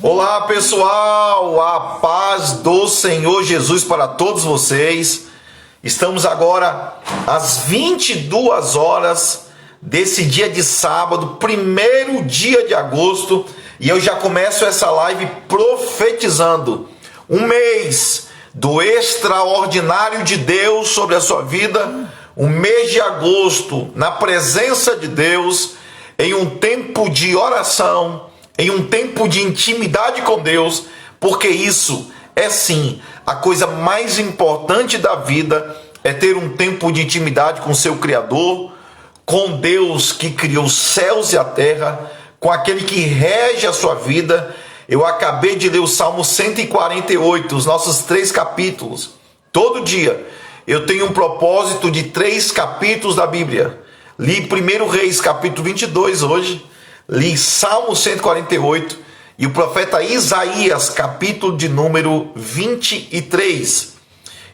Olá pessoal, a paz do Senhor Jesus para todos vocês. Estamos agora às 22 horas desse dia de sábado, primeiro dia de agosto, e eu já começo essa live profetizando um mês do extraordinário de Deus sobre a sua vida, um mês de agosto na presença de Deus, em um tempo de oração, em um tempo de intimidade com Deus, porque isso é sim a coisa mais importante da vida, é ter um tempo de intimidade com seu Criador, com Deus que criou os céus e a terra, com aquele que rege a sua vida. Eu acabei de ler o Salmo 148, os nossos 3 capítulos. Todo dia eu tenho um propósito de 3 capítulos da Bíblia. Li 1 Reis capítulo 22 hoje, li Salmo 148 e o profeta Isaías capítulo de número 23.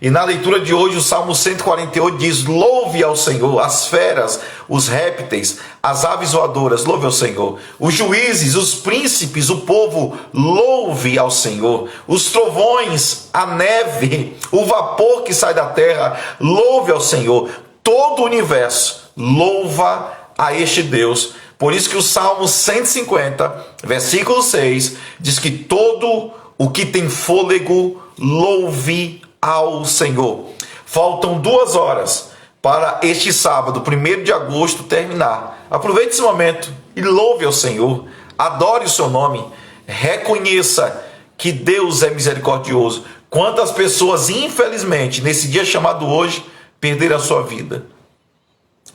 E na leitura de hoje o Salmo 148 diz: louve ao Senhor as feras, os répteis, as aves voadoras, louve ao Senhor. Os juízes, os príncipes, o povo, louve ao Senhor. Os trovões, a neve, o vapor que sai da terra, louve ao Senhor. Todo o universo louva a este Deus. Por isso que o Salmo 150, versículo 6, diz que todo o que tem fôlego louve ao Senhor. Faltam 2 horas para este sábado, 1º de agosto, terminar. Aproveite esse momento e louve ao Senhor, adore o seu nome, reconheça que Deus é misericordioso. Quantas pessoas, infelizmente, nesse dia chamado hoje, perderam a sua vida.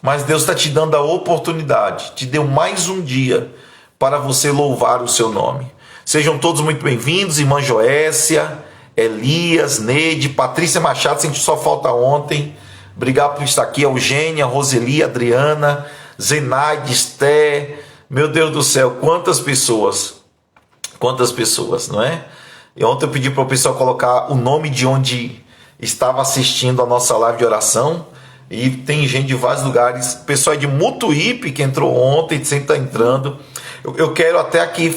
Mas Deus está te dando a oportunidade, te deu mais um dia para você louvar o seu nome. Sejam todos muito bem-vindos, irmã Joécia, Elias, Neide, Patrícia Machado, senti só falta ontem. Obrigado por estar aqui, Eugênia, Roseli, Adriana, Zenaide, Esté. Meu Deus do céu, quantas pessoas, não é? E ontem eu pedi para o pessoal colocar o nome de onde estava assistindo a nossa live de oração. E tem gente de vários lugares, pessoal de Mutuípe que entrou ontem, sempre está entrando. Eu quero até aqui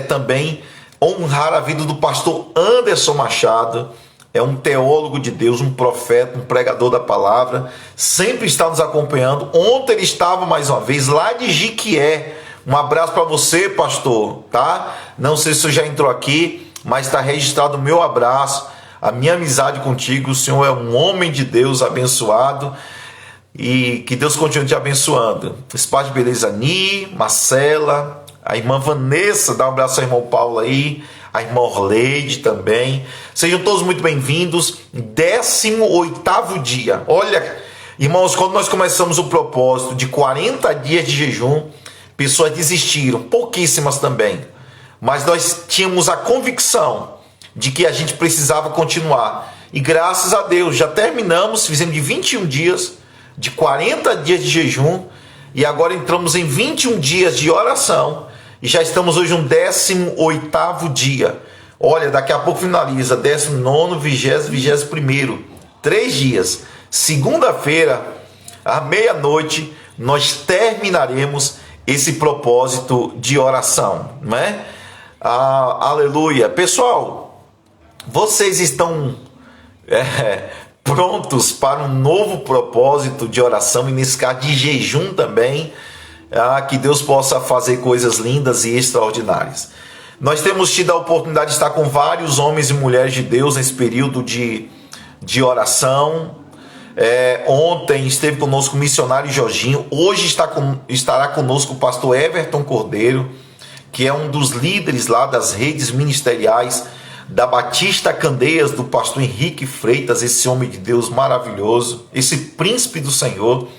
também honrar a vida do pastor Anderson Machado. É um teólogo de Deus, um profeta, um pregador da palavra, sempre está nos acompanhando. Ontem ele estava mais uma vez lá de Jiquié. Um abraço para você, pastor, tá? Não sei se você já entrou aqui, mas está registrado o meu abraço, a minha amizade contigo. O Senhor é um homem de Deus abençoado e que Deus continue te abençoando. Espaço de Beleza Ni, Marcela, a irmã Vanessa, dá um abraço ao irmão Paulo aí, a irmã Orleide também. Sejam todos muito bem-vindos. 18º dia. Olha, irmãos, quando nós começamos o propósito de 40 dias de jejum, pessoas desistiram, pouquíssimas também. Mas nós tínhamos a convicção de que a gente precisava continuar. E graças a Deus, já terminamos, fizemos de 21 dias, de 40 dias de jejum, e agora entramos em 21 dias de oração, e já estamos hoje no 18º dia. Olha, daqui a pouco finaliza, 19º, 20º, 21º. 3 dias. Segunda-feira, à meia-noite, nós terminaremos esse propósito de oração, não é? Aleluia. Pessoal, vocês estão prontos para um novo propósito de oração e nesse caso de jejum também, que Deus possa fazer coisas lindas e extraordinárias. Nós temos tido a oportunidade de estar com vários homens e mulheres de Deus nesse período de oração. Ontem esteve conosco o missionário Jorginho, hoje estará conosco o pastor Everton Cordeiro, que é um dos líderes lá das redes ministeriais da Batista Candeias, do pastor Henrique Freitas, esse homem de Deus maravilhoso, esse príncipe do Senhor.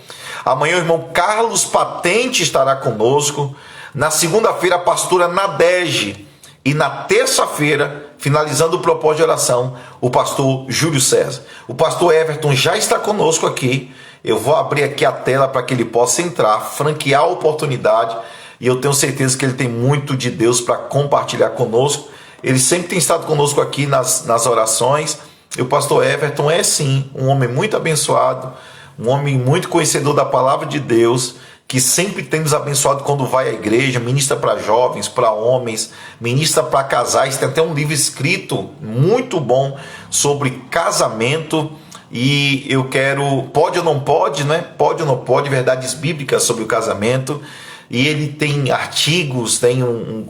Amanhã o irmão Carlos Patente estará conosco. Na segunda-feira a pastora Nadege. E na terça-feira, finalizando o propósito de oração, o pastor Júlio César. O pastor Everton já está conosco aqui. Eu vou abrir aqui a tela para que ele possa entrar, franquear a oportunidade. E eu tenho certeza que ele tem muito de Deus para compartilhar conosco. Ele sempre tem estado conosco aqui nas orações. E o pastor Everton é sim um homem muito abençoado, um homem muito conhecedor da palavra de Deus, que sempre tem nos abençoado quando vai à igreja, ministra para jovens, para homens, ministra para casais. Tem até um livro escrito muito bom sobre casamento. E eu quero, pode ou não pode, né? Pode ou não pode, verdades bíblicas sobre o casamento. E ele tem artigos, tem um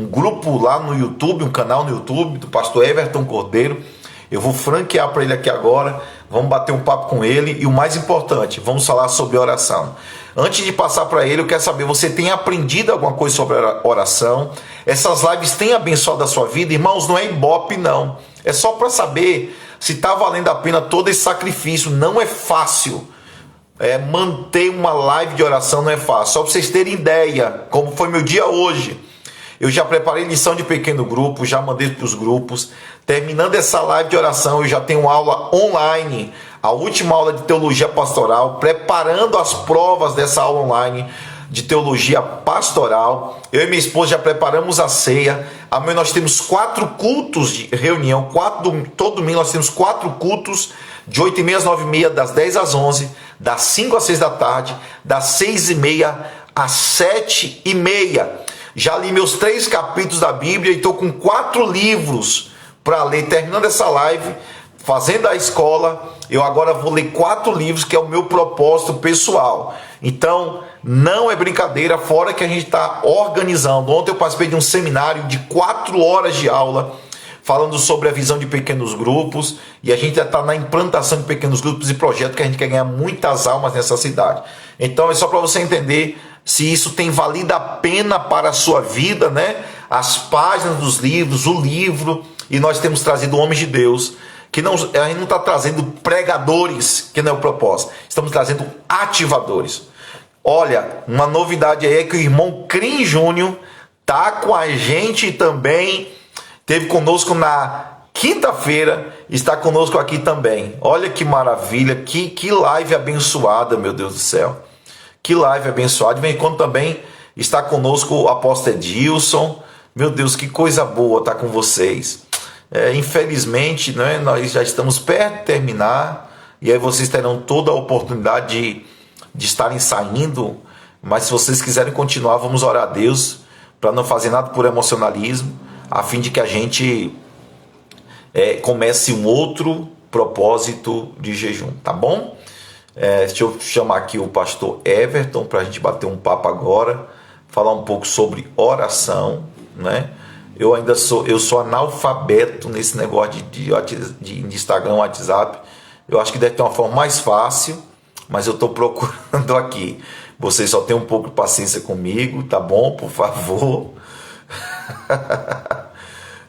grupo lá no YouTube, um canal no YouTube do pastor Everton Cordeiro. Eu vou franquear para ele aqui agora, vamos bater um papo com ele e o mais importante, vamos falar sobre oração. Antes de passar para ele, eu quero saber, você tem aprendido alguma coisa sobre oração? Essas lives têm abençoado a sua vida? Irmãos, não é ibope não, é só para saber se está valendo a pena todo esse sacrifício. Não é fácil, manter uma live de oração não é fácil. Só para vocês terem ideia, como foi meu dia hoje, eu já preparei lição de pequeno grupo, já mandei para os grupos. Terminando essa live de oração, eu já tenho aula online, a última aula de teologia pastoral, preparando as provas dessa aula online de teologia pastoral. Eu e minha esposa já preparamos a ceia. Amanhã nós temos 4 cultos de reunião, todo domingo nós temos 4 cultos, de 8h30 às 9h30, das 10 às 11, das 5 às 6 da tarde, das 6h30 às 7h30. Já li meus 3 capítulos da Bíblia e estou com 4 livros para ler. Terminando essa live, fazendo a escola, eu agora vou ler 4 livros, que é o meu propósito pessoal. Então, não é brincadeira, fora que a gente está organizando. Ontem eu participei de um seminário de 4 horas de aula, falando sobre a visão de pequenos grupos, e a gente já está na implantação de pequenos grupos e projetos que a gente quer ganhar muitas almas nessa cidade. Então, é só para você entender se isso tem valido a pena para a sua vida, né? As páginas dos livros, o livro, e nós temos trazido homens de Deus, que não, a gente não está trazendo pregadores, que não é o propósito, estamos trazendo ativadores. Olha, uma novidade aí é que o irmão Crim Júnior está com a gente também, esteve conosco na quinta-feira, está conosco aqui também. Olha que maravilha, que live abençoada, meu Deus do céu. Que live abençoada. Vem quando também está conosco o apóstolo Edilson. Meu Deus, que coisa boa estar com vocês. Infelizmente, né, nós já estamos perto de terminar, e aí vocês terão toda a oportunidade de estarem saindo, mas se vocês quiserem continuar, vamos orar a Deus para não fazer nada por emocionalismo, a fim de que a gente comece um outro propósito de jejum, tá bom? Deixa eu chamar aqui o pastor Everton para a gente bater um papo agora, falar um pouco sobre oração, né? Eu sou analfabeto nesse negócio de Instagram, WhatsApp. Eu acho que deve ter uma forma mais fácil, mas eu estou procurando aqui. Vocês só tenham um pouco de paciência comigo, tá bom? Por favor.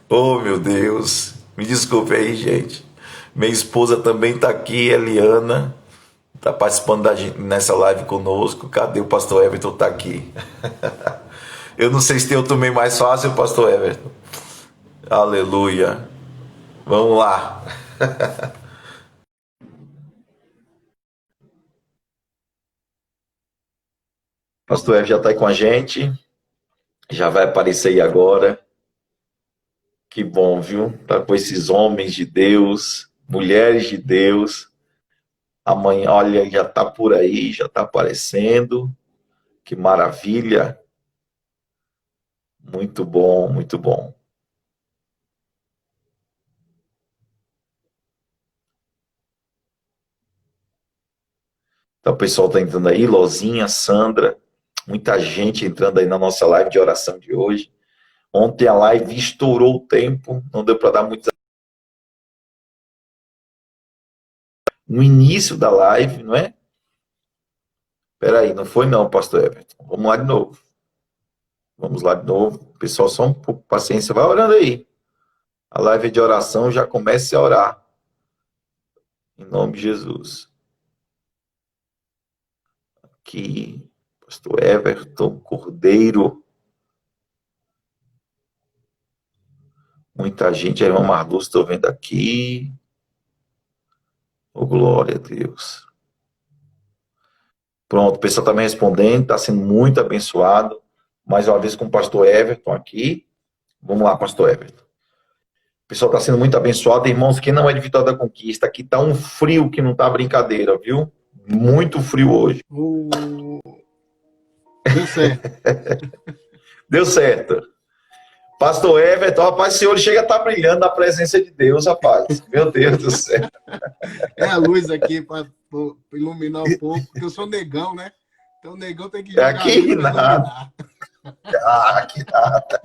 Oh, meu Deus. Me desculpe aí, gente. Minha esposa também está aqui, Eliana. Está participando nessa live conosco. Cadê o pastor Everton? Está aqui. Eu não sei se tem outro meio mais fácil, pastor Everton. Aleluia. Vamos lá. Pastor Everton já está aí com a gente. Já vai aparecer aí agora. Que bom, viu? Tá com esses homens de Deus, mulheres de Deus. Amanhã, olha, já está por aí, já está aparecendo. Que maravilha. Muito bom, muito bom. Então, o pessoal está entrando aí, Lozinha, Sandra, muita gente entrando aí na nossa live de oração de hoje. Ontem a live estourou o tempo, não deu para dar muitas. No início da live, não é? Espera aí, não foi não, pastor Everton. Vamos lá de novo. Vamos lá de novo. Pessoal, só um pouco de paciência. Vai orando aí. A live é de oração, já comece a orar. Em nome de Jesus. Aqui, pastor Everton Cordeiro. Muita gente, a irmã Marluz, estou vendo aqui. Oh, glória a Deus. Pronto, o pessoal está me respondendo, está sendo muito abençoado. Mais uma vez com o pastor Everton aqui. Vamos lá, pastor Everton. O pessoal está sendo muito abençoado. Irmãos, quem não é de Vitória da Conquista, aqui está um frio que não está brincadeira, viu? Muito frio hoje. Deu certo. Deu certo. Pastor Everton, rapaz, o senhor chega a estar brilhando na presença de Deus, rapaz. Meu Deus do céu. É a luz aqui para iluminar um pouco, porque eu sou negão, né? Então o negão tem que jogar a luz Aqui para nada. iluminar. Aqui nada.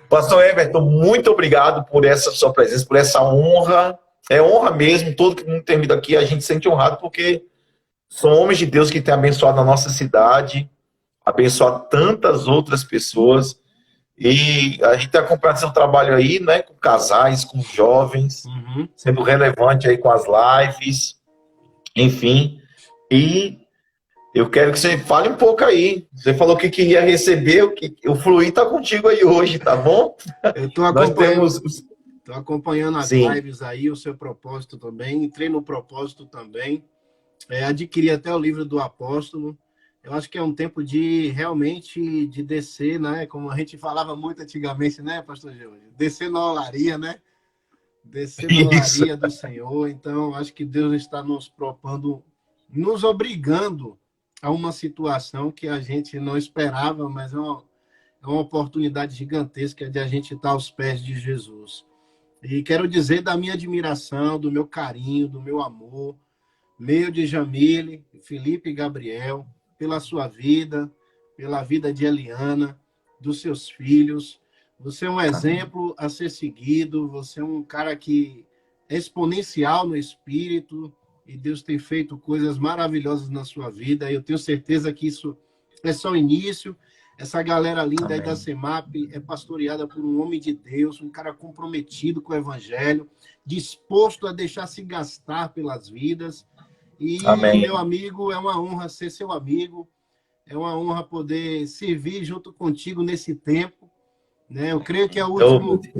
Pastor Everton, muito obrigado por essa sua presença, por essa honra. É honra mesmo, todo que tem vindo aqui, a gente se sente honrado, porque são homens de Deus que têm abençoado a nossa cidade, abençoado tantas outras pessoas. E a gente tem acompanhado seu trabalho aí, né, com casais, com jovens, Uhum. sendo relevante aí com as lives, enfim. E eu quero que você fale um pouco aí. Você falou que queria receber, o Fluir está contigo aí hoje, tá bom? Eu estou Nós acompanhando, temos. tô acompanhando as Sim, lives aí, o seu propósito também. Entrei no propósito também. Adquiri até o livro do apóstolo. Eu acho que é um tempo de realmente de descer, né? Como a gente falava muito antigamente, né, pastor Jorge? Descer na olaria, né? Descer na isso. olaria do Senhor. Então, acho que Deus está nos propondo, nos obrigando a uma situação que a gente não esperava, mas é uma oportunidade gigantesca de a gente estar aos pés de Jesus. E quero dizer da minha admiração, do meu carinho, do meu amor, meu de Jamile, Felipe e Gabriel, pela sua vida, pela vida de Eliana, dos seus filhos. Você é um Amém. exemplo a ser seguido, você é um cara que é exponencial no espírito e Deus tem feito coisas maravilhosas na sua vida. E eu tenho certeza que isso é só o início. Essa galera linda aí da Amém. CEMAP é pastoreada por um homem de Deus, um cara comprometido com o evangelho, disposto a deixar se gastar pelas vidas. E, Amém. meu amigo, é uma honra ser seu amigo, é uma honra poder servir junto contigo nesse tempo, né? Eu creio que Oh, meu Deus.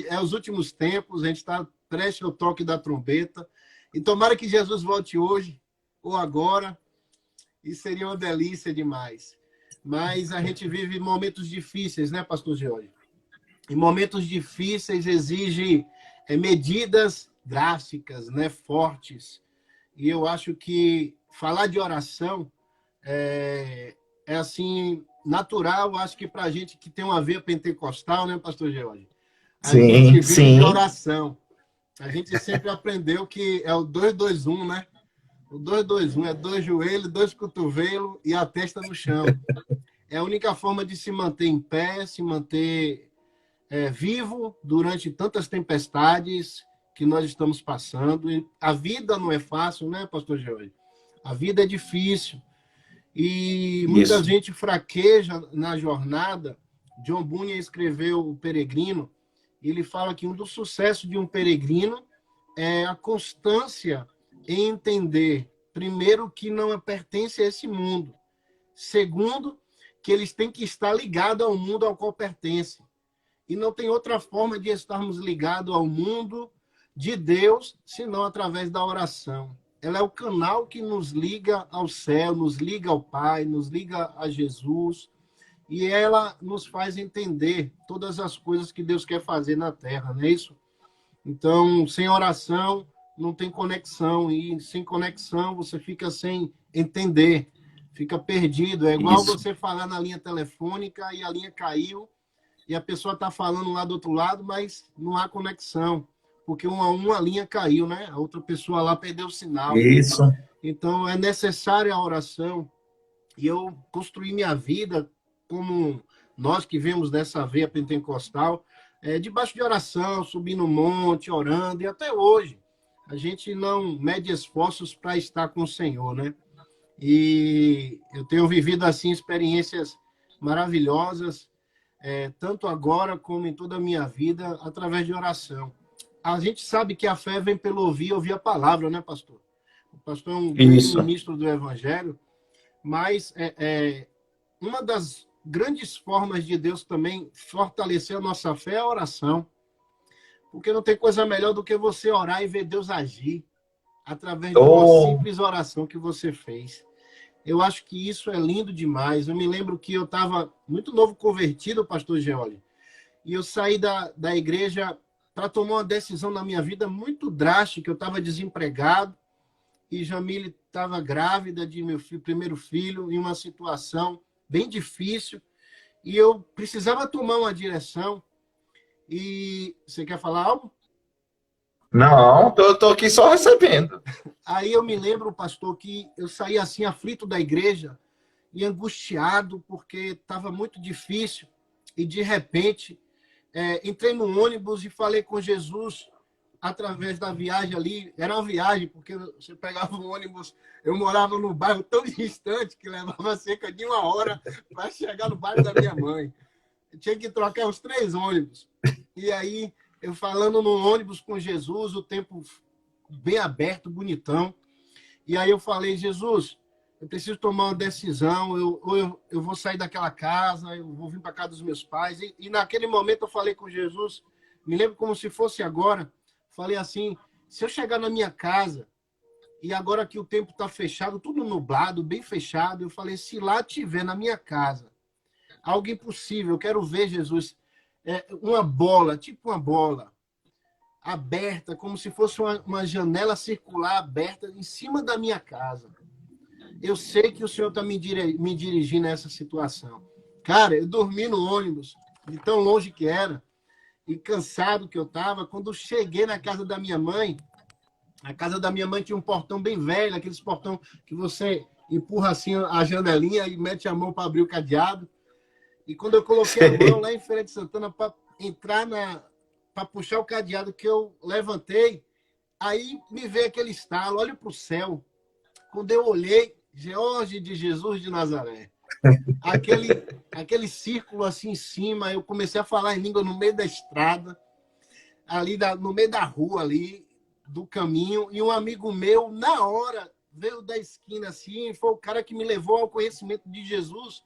é os últimos tempos, a gente está prestes ao toque da trombeta, e tomara que Jesus volte hoje ou agora, e seria uma delícia demais. Mas a gente vive momentos difíceis, né, pastor George? E momentos difíceis exigem medidas drásticas, né, fortes. E eu acho que falar de oração é assim, natural, acho que para a gente que tem uma veia pentecostal, né, pastor George? A gente Sim, vive de sim. oração. A gente sempre aprendeu que é o 2-2-1, né? O 2-2-1 é dois joelhos, dois cotovelos e a testa no chão. É a única forma de se manter em pé, se manter vivo durante tantas tempestades que nós estamos passando. E a vida não é fácil, né, pastor George? A vida é difícil. E muita Isso. gente fraqueja na jornada. John Bunyan escreveu O Peregrino. Ele fala que um dos sucessos de um peregrino é a constância em entender, primeiro, que não pertence a esse mundo. Segundo, que eles têm que estar ligados ao mundo ao qual pertencem. E não tem outra forma de estarmos ligados ao mundo de Deus, senão através da oração. Ela é o canal que nos liga ao céu, nos liga ao Pai, nos liga a Jesus, e ela nos faz entender todas as coisas que Deus quer fazer na terra, não é isso? Então, sem oração, não tem conexão, e sem conexão você fica sem entender, fica perdido. É igual Isso. você falar na linha telefônica e a linha caiu, e a pessoa está falando lá do outro lado, mas não há conexão, porque uma linha caiu, né? A outra pessoa lá perdeu o sinal. Isso. Então, é necessária a oração. E eu construí minha vida como nós que vemos dessa veia pentecostal, debaixo de oração, subindo no monte, orando, e até hoje. A gente não mede esforços para estar com o Senhor, né? E eu tenho vivido, assim, experiências maravilhosas, tanto agora como em toda a minha vida, através de oração. A gente sabe que a fé vem pelo ouvir a palavra, né, pastor? O pastor é um grande Isso. ministro do Evangelho, mas uma das grandes formas de Deus também fortalecer a nossa fé é a oração. Porque não tem coisa melhor do que você orar e ver Deus agir através de uma Oh, simples oração que você fez. Eu acho que isso é lindo demais. Eu me lembro que eu estava muito novo convertido, pastor Geoli, e eu saí da igreja para tomar uma decisão na minha vida muito drástica. Eu estava desempregado e Jamile estava grávida de meu primeiro filho, em uma situação bem difícil, e eu precisava tomar uma direção. E você quer falar algo? Não, tô aqui só recebendo. Aí eu me lembro, pastor, que eu saí assim aflito da igreja e angustiado porque estava muito difícil. E de repente entrei no ônibus e falei com Jesus através da viagem ali. Era uma viagem, porque você pegava o ônibus. Eu morava num bairro tão distante que levava cerca de 1 hora para chegar no bairro da minha mãe. Eu tinha que trocar os 3 ônibus. E aí, eu falando no ônibus com Jesus, o tempo bem aberto, bonitão. E aí eu falei, Jesus, eu preciso tomar uma decisão, eu vou sair daquela casa, eu vou vir para casa dos meus pais. E naquele momento eu falei com Jesus, me lembro como se fosse agora, falei assim, se eu chegar na minha casa, e agora que o tempo está fechado, tudo nublado, bem fechado, eu falei, se lá tiver na minha casa, algo impossível, eu quero ver, Jesus, uma bola, tipo uma bola, aberta, como se fosse uma janela circular aberta em cima da minha casa. Eu sei que o Senhor está me dirigindo a essa situação. Cara, eu dormi no ônibus, de tão longe que era, e cansado que eu estava. Quando eu cheguei na casa da minha mãe, a casa da minha mãe tinha um portão bem velho, aqueles portão que você empurra assim a janelinha e mete a mão para abrir o cadeado. E quando eu coloquei a mão lá em Feira de Santana para entrar para puxar o cadeado que eu levantei, aí me veio aquele estalo, olho para o céu. Quando eu olhei, George de Jesus de Nazaré, aquele círculo assim em cima, eu comecei a falar em língua no meio da estrada, ali no meio da rua ali, do caminho, e um amigo meu, na hora, veio da esquina assim, foi o cara que me levou ao conhecimento de Jesus,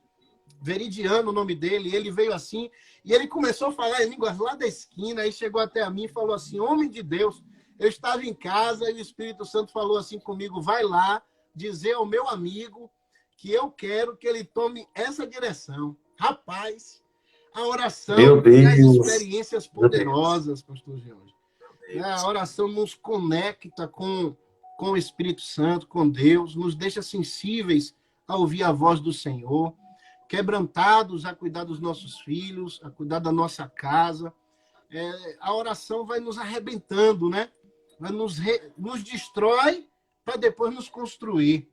Veridiano, o nome dele, ele veio assim, e ele começou a falar em línguas lá da esquina, aí chegou até a mim e falou assim, homem de Deus, eu estava em casa e o Espírito Santo falou assim comigo, vai lá dizer ao meu amigo que eu quero que ele tome essa direção. Rapaz, a oração Meu traz Deus. experiências poderosas, pastor Jorge. A oração nos conecta com o Espírito Santo, com Deus, nos deixa sensíveis a ouvir a voz do Senhor, quebrantados a cuidar dos nossos filhos, a cuidar da nossa casa. A oração vai nos arrebentando, né? Vai nos destrói para depois nos construir.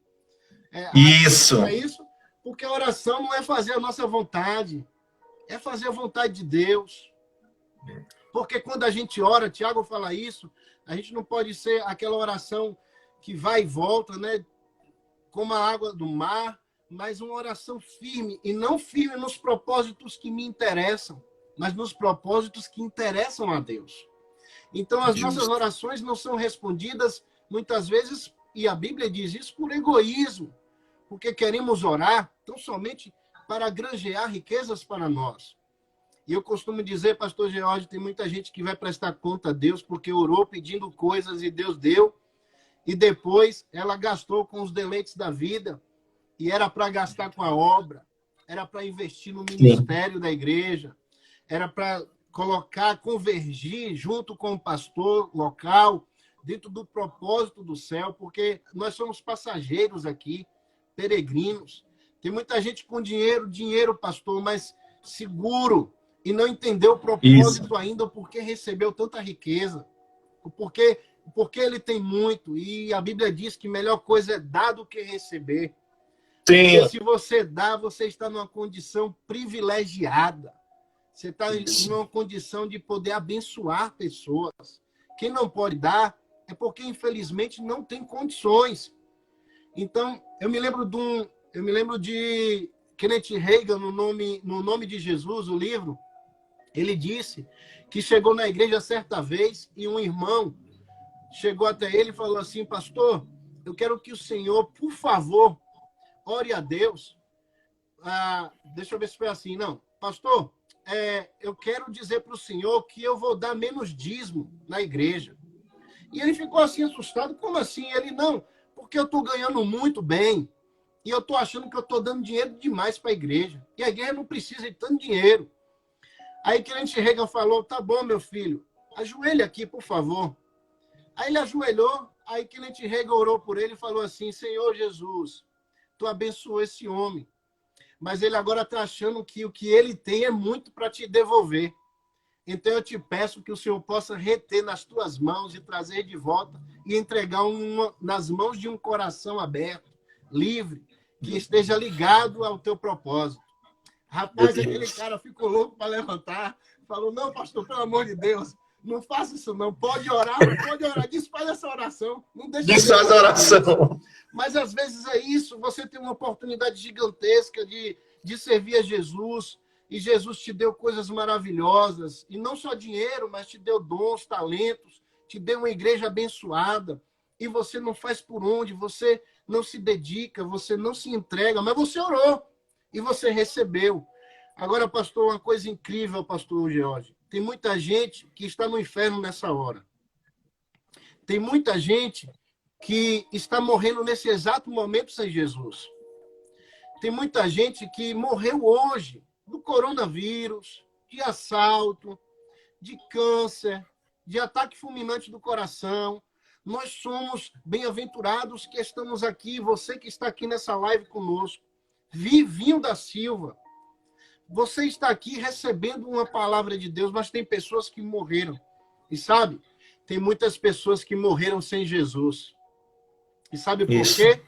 Isso. É isso, porque a oração não é fazer a nossa vontade, é fazer a vontade de Deus. Porque quando a gente ora, Tiago fala isso, a gente não pode ser aquela oração que vai e volta, né? Como a água do mar, mas uma oração firme, e não firme nos propósitos que me interessam, mas nos propósitos que interessam a Deus. Então, as nossas orações não são respondidas, muitas vezes, e a Bíblia diz isso, por egoísmo, porque queremos orar tão somente para granjear riquezas para nós. E eu costumo dizer, pastor George, tem muita gente que vai prestar conta a Deus porque orou pedindo coisas e Deus deu, e depois ela gastou com os deleites da vida, e era para gastar com a obra, era para investir no ministério da igreja, era para convergir junto com o pastor local, dentro do propósito do céu, porque nós somos passageiros aqui, peregrinos. Tem muita gente com dinheiro, pastor, mas seguro, e não entendeu o propósito ainda, o porquê recebeu tanta riqueza, o porquê ele tem muito, e a Bíblia diz que melhor coisa é dar do que receber. Sim. Porque se você dá, você está numa condição privilegiada. Você está em uma condição de poder abençoar pessoas. Quem não pode dar é porque, infelizmente, não tem condições. Então, eu me lembro de Kenneth Reagan, no nome de Jesus, o livro. Ele disse que chegou na igreja certa vez e um irmão chegou até ele e falou assim, pastor, eu quero que o senhor, por favor, ore a Deus. Deixa eu ver se foi assim. Não, pastor, eu quero dizer para o senhor que eu vou dar menos dízimo na igreja. E ele ficou assim assustado. Como assim? Ele, não, porque eu estou ganhando muito bem e eu estou achando que eu estou dando dinheiro demais para a igreja. E a igreja não precisa de tanto dinheiro. Aí Kenneth Reagan falou, tá bom, meu filho, ajoelha aqui, por favor. Aí ele ajoelhou, aí Kenneth Hagin orou por ele e falou assim: Senhor Jesus, tu abençoou esse homem, mas ele agora está achando que o que ele tem é muito para te devolver. Então eu te peço que o Senhor possa reter nas tuas mãos e trazer de volta e entregar nas mãos de um coração aberto, livre, que esteja ligado ao teu propósito. Rapaz, aquele cara ficou louco para levantar, falou: não, pastor, pelo amor de Deus, não faça isso não, pode orar, desfaz essa oração, não deixa Desfaz a oração. Mas às vezes é isso, você tem uma oportunidade gigantesca de servir a Jesus, e Jesus te deu coisas maravilhosas, e não só dinheiro, mas te deu dons, talentos, te deu uma igreja abençoada, e você não faz por onde, você não se dedica, você não se entrega, mas você orou, e você recebeu. Agora, pastor, uma coisa incrível, pastor George, tem muita gente que está no inferno nessa hora. Tem muita gente que está morrendo nesse exato momento sem Jesus. Tem muita gente que morreu hoje do coronavírus, de assalto, de câncer, de ataque fulminante do coração. Nós somos bem-aventurados que estamos aqui, você que está aqui nessa live conosco. Vivinho da Silva, você está aqui recebendo uma palavra de Deus, mas tem pessoas que morreram. E sabe, tem muitas pessoas que morreram sem Jesus. E sabe por quê?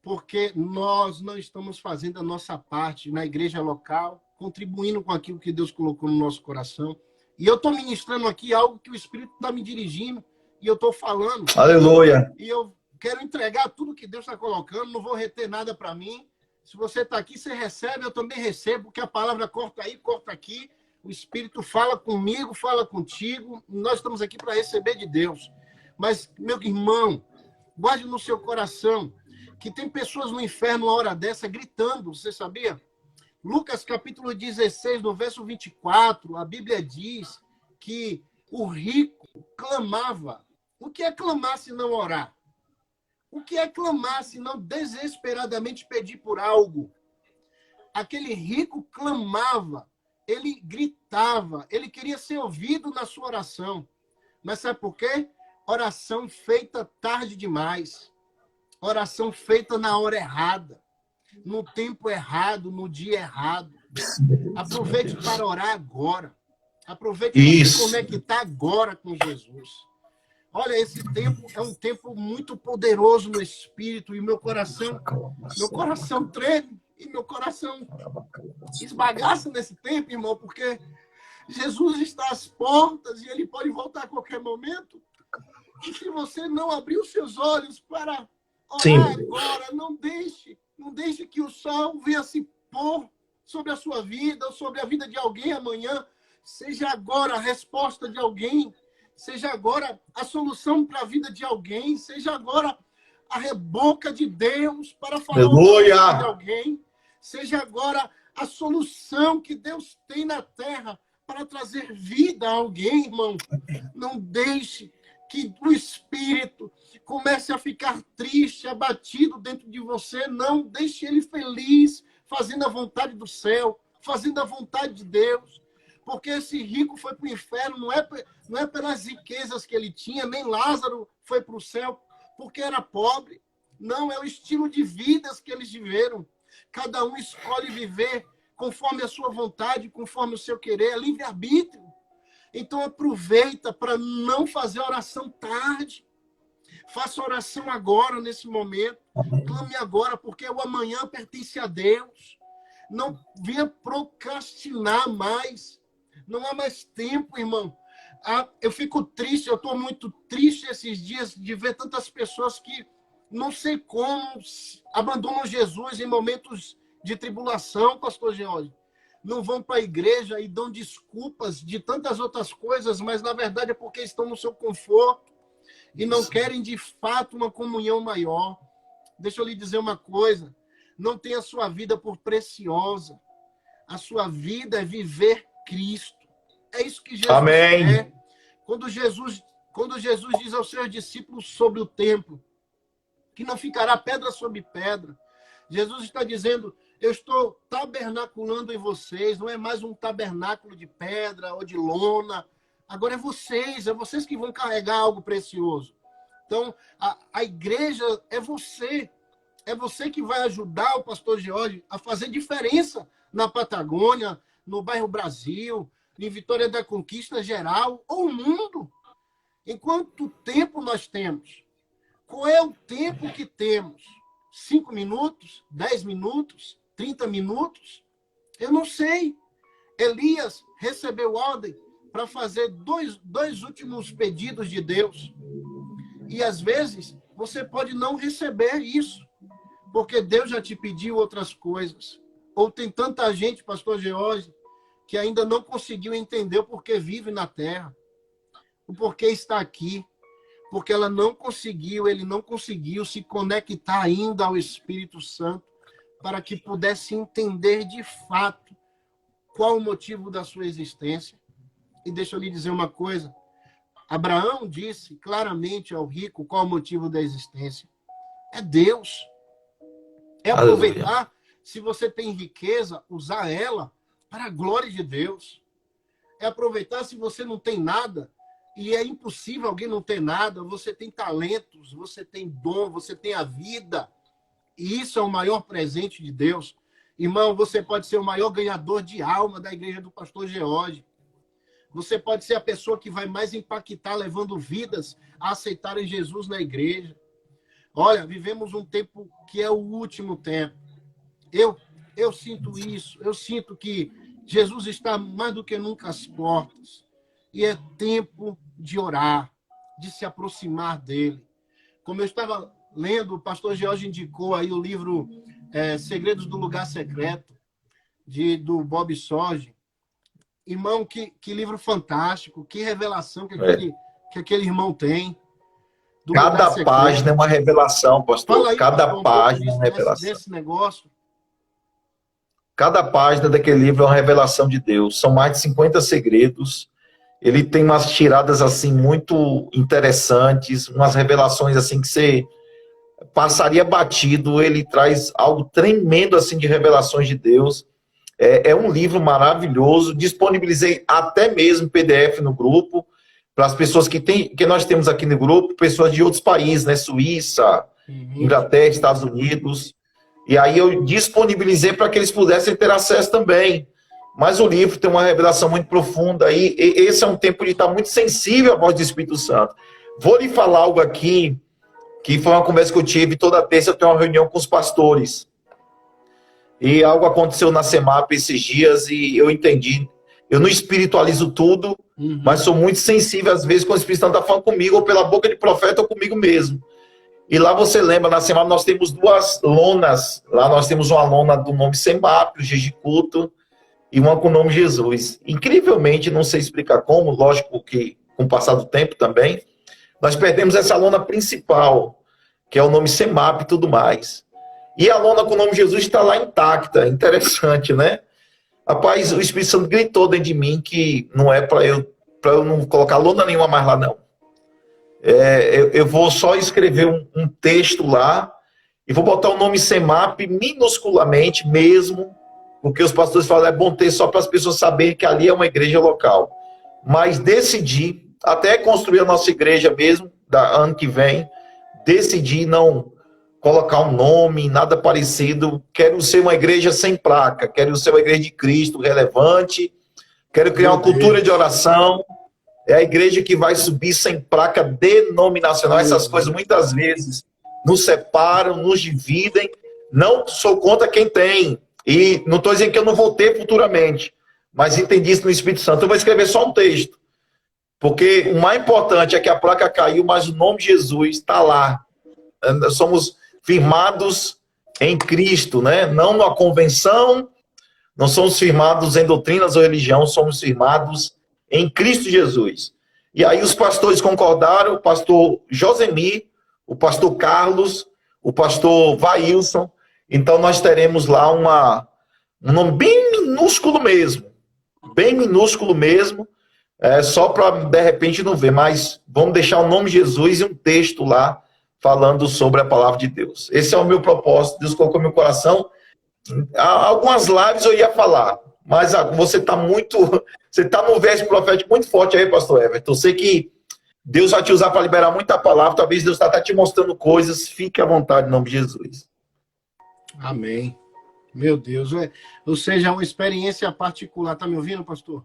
Porque nós não estamos fazendo a nossa parte na igreja local, contribuindo com aquilo que Deus colocou no nosso coração. E eu estou ministrando aqui algo que o Espírito está me dirigindo, e eu estou falando. Aleluia. E eu quero entregar tudo que Deus está colocando, não vou reter nada para mim. Se você está aqui, você recebe, eu também recebo, porque a palavra corta aí, corta aqui. O Espírito fala comigo, fala contigo. Nós estamos aqui para receber de Deus. Mas, meu irmão, guarde no seu coração que tem pessoas no inferno, uma hora dessa, gritando, você sabia? Lucas capítulo 16, no verso 24, a Bíblia diz que o rico clamava. O que é clamar se não orar? O que é clamar se não desesperadamente pedir por algo? Aquele rico clamava, ele gritava, ele queria ser ouvido na sua oração. Mas sabe por quê? Oração feita tarde demais. Oração feita na hora errada, no tempo errado, no dia errado. Aproveite para orar agora. Aproveite para se conectar agora com Jesus. Olha, esse tempo é um tempo muito poderoso no Espírito, e meu coração treme, e meu coração esbagaça nesse tempo, irmão, porque Jesus está às portas e ele pode voltar a qualquer momento. E se você não abrir os seus olhos para orar agora, não deixe que o sol venha se pôr sobre a sua vida, ou sobre a vida de alguém amanhã. Seja agora a resposta de alguém. Seja agora a solução para a vida de alguém. Seja agora a reboca de Deus para falar o nome de alguém. Seja agora a solução que Deus tem na terra para trazer vida a alguém, irmão. Não deixe que o Espírito comece a ficar triste, abatido dentro de você. Não, deixe ele feliz, fazendo a vontade do céu, fazendo a vontade de Deus. Porque esse rico foi para o inferno, não é pelas riquezas que ele tinha, nem Lázaro foi para o céu porque era pobre. Não, é o estilo de vidas que eles viveram. Cada um escolhe viver conforme a sua vontade, conforme o seu querer, é livre-arbítrio. Então aproveita para não fazer oração tarde. Faça oração agora, nesse momento. Clame agora, porque o amanhã pertence a Deus. Não venha procrastinar mais. Não há mais tempo, irmão. Eu fico triste, eu estou muito triste esses dias de ver tantas pessoas que não sei como abandonam Jesus em momentos de tribulação, pastor George. Não vão para a igreja e dão desculpas de tantas outras coisas, mas na verdade é porque estão no seu conforto e não querem de fato uma comunhão maior. Deixa eu lhe dizer uma coisa, não tenha a sua vida por preciosa. A sua vida é viver Cristo. É isso que Jesus quer. Quando Jesus diz aos seus discípulos sobre o templo, que não ficará pedra sobre pedra, Jesus está dizendo: eu estou tabernaculando em vocês, não é mais um tabernáculo de pedra ou de lona, Agora é vocês que vão carregar algo precioso. Então, a igreja é você. É você que vai ajudar o pastor George a fazer diferença na Patagônia, no bairro Brasil, em Vitória da Conquista geral, ou no mundo. Em quanto tempo nós temos? Qual é o tempo que temos? 5 minutos? 10 minutos? 30 minutos? Eu não sei. Elias recebeu ordem para fazer dois últimos pedidos de Deus. E às vezes você pode não receber isso, porque Deus já te pediu outras coisas. Ou tem tanta gente, pastor George, que ainda não conseguiu entender o porquê vive na terra, o porquê está aqui, porque ele não conseguiu se conectar ainda ao Espírito Santo para que pudesse entender de fato qual o motivo da sua existência. E deixa eu lhe dizer uma coisa. Abraão disse claramente ao rico qual o motivo da existência. É Deus. É aproveitar, se você tem riqueza, usar ela para a glória de Deus. É aproveitar se você não tem nada, e é impossível alguém não ter nada, você tem talentos, você tem dom, você tem a vida. E isso é o maior presente de Deus. Irmão, você pode ser o maior ganhador de alma da igreja do pastor George. Você pode ser a pessoa que vai mais impactar, levando vidas a aceitarem Jesus na igreja. Olha, vivemos um tempo que é o último tempo. Eu sinto isso. Eu sinto que Jesus está mais do que nunca às portas. E é tempo de orar, de se aproximar dele. Como eu estava lendo, o pastor George indicou aí o livro Segredos do Lugar Secreto, do Bob Sorge. Irmão, que livro fantástico, que revelação que aquele irmão tem. Cada página é uma revelação, pastor. Aí, Cada pastor, página é uma revelação. Desse negócio. Cada página daquele livro é uma revelação de Deus. São mais de 50 segredos. Ele tem umas tiradas assim muito interessantes, umas revelações assim que você passaria batido. Ele traz algo tremendo assim de revelações de Deus. É um livro maravilhoso. Disponibilizei até mesmo PDF no grupo para as pessoas que nós temos aqui no grupo, pessoas de outros países, né? Suíça, Inglaterra, Estados Unidos. E aí eu disponibilizei para que eles pudessem ter acesso também. Mas o livro tem uma revelação muito profunda. E esse é um tempo de estar muito sensível à voz do Espírito Santo. Vou lhe falar algo aqui, que foi uma conversa que eu tive. Toda terça eu tenho uma reunião com os pastores. E algo aconteceu na CEMAP esses dias e eu entendi. Eu não espiritualizo tudo, mas sou muito sensível às vezes quando o Espírito Santo está falando comigo, ou pela boca de profeta, ou comigo mesmo. E lá você lembra, na CEMAP nós temos 2 lonas. Lá nós temos uma lona do nome CEMAP, o Gigicuto, e uma com o nome Jesus. Incrivelmente, não sei explicar como, lógico que com o passar do tempo também, nós perdemos essa lona principal, que é o nome CEMAP e tudo mais. E a lona com o nome Jesus está lá intacta. Interessante, né? Rapaz, o Espírito Santo gritou dentro de mim que não é para eu não colocar lona nenhuma mais lá, não. Eu vou só escrever um texto lá e vou botar o nome CEMAP minusculamente mesmo, porque os pastores falam, é bom ter só para as pessoas saberem que ali é uma igreja local. Mas decidi, até construir a nossa igreja mesmo, ano que vem, decidi não colocar um nome, nada parecido. Quero ser uma igreja sem placa, quero ser uma igreja de Cristo relevante, quero criar uma cultura de oração. É a igreja que vai subir sem placa denominacional. Essas coisas muitas vezes nos separam, nos dividem. Não sou contra quem tem. E não estou dizendo que eu não vou ter futuramente, mas entendi isso no Espírito Santo. Eu vou escrever só um texto. Porque o mais importante é que a placa caiu, mas o nome de Jesus está lá. Somos firmados em Cristo, né? Não na convenção, não somos firmados em doutrinas ou religião, somos firmados em Cristo Jesus. E aí os pastores concordaram, o pastor Josemir, o pastor Carlos, o pastor Vailson. Então nós teremos lá um nome bem minúsculo mesmo, só para de repente não ver, mas vamos deixar o nome de Jesus e um texto lá falando sobre a palavra de Deus. Esse é o meu propósito, Deus colocou no meu coração. Algumas lives eu ia falar, Mas você está muito. Você está no verso profético muito forte aí, pastor Everton. Eu sei que Deus vai te usar para liberar muita palavra. Talvez Deus está até te mostrando coisas. Fique à vontade, em nome de Jesus. Amém. Meu Deus. Ou seja, uma experiência particular. Tá me ouvindo, pastor?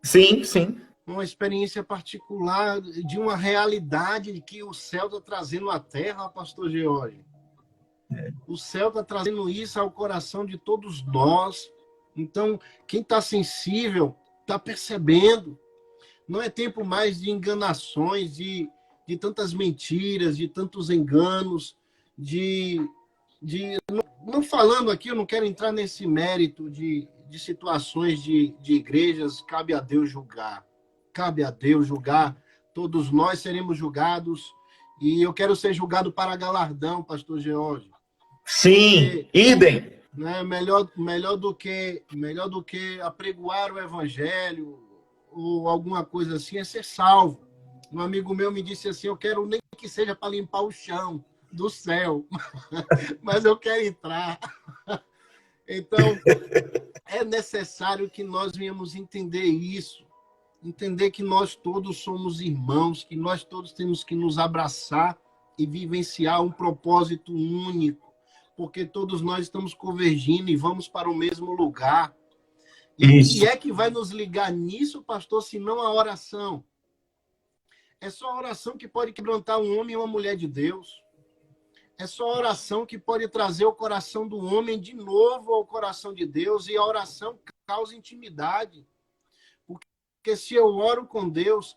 Sim, sim. Uma experiência particular de uma realidade que o céu está trazendo à terra, pastor George. O céu está trazendo isso ao coração de todos nós. Então, quem está sensível está percebendo. Não é tempo mais de enganações, de tantas mentiras, de tantos enganos, não falando aqui, eu não quero entrar nesse mérito de situações de igrejas, cabe a Deus julgar. Cabe a Deus julgar. Todos nós seremos julgados. E eu quero ser julgado para galardão, pastor George. Sim, idem. Né, melhor do que apregoar o evangelho ou alguma coisa assim, é ser salvo. Um amigo meu me disse assim, eu quero nem que seja para limpar o chão do céu, mas eu quero entrar. Então, é necessário que nós venhamos entender isso, entender que nós todos somos irmãos, que nós todos temos que nos abraçar e vivenciar um propósito único, porque todos nós estamos convergindo e vamos para o mesmo lugar. E é que vai nos ligar nisso, pastor, se não a oração. É só a oração que pode quebrantar um homem e uma mulher de Deus. É só a oração que pode trazer o coração do homem de novo ao coração de Deus. E a oração causa intimidade. Porque se eu oro com Deus,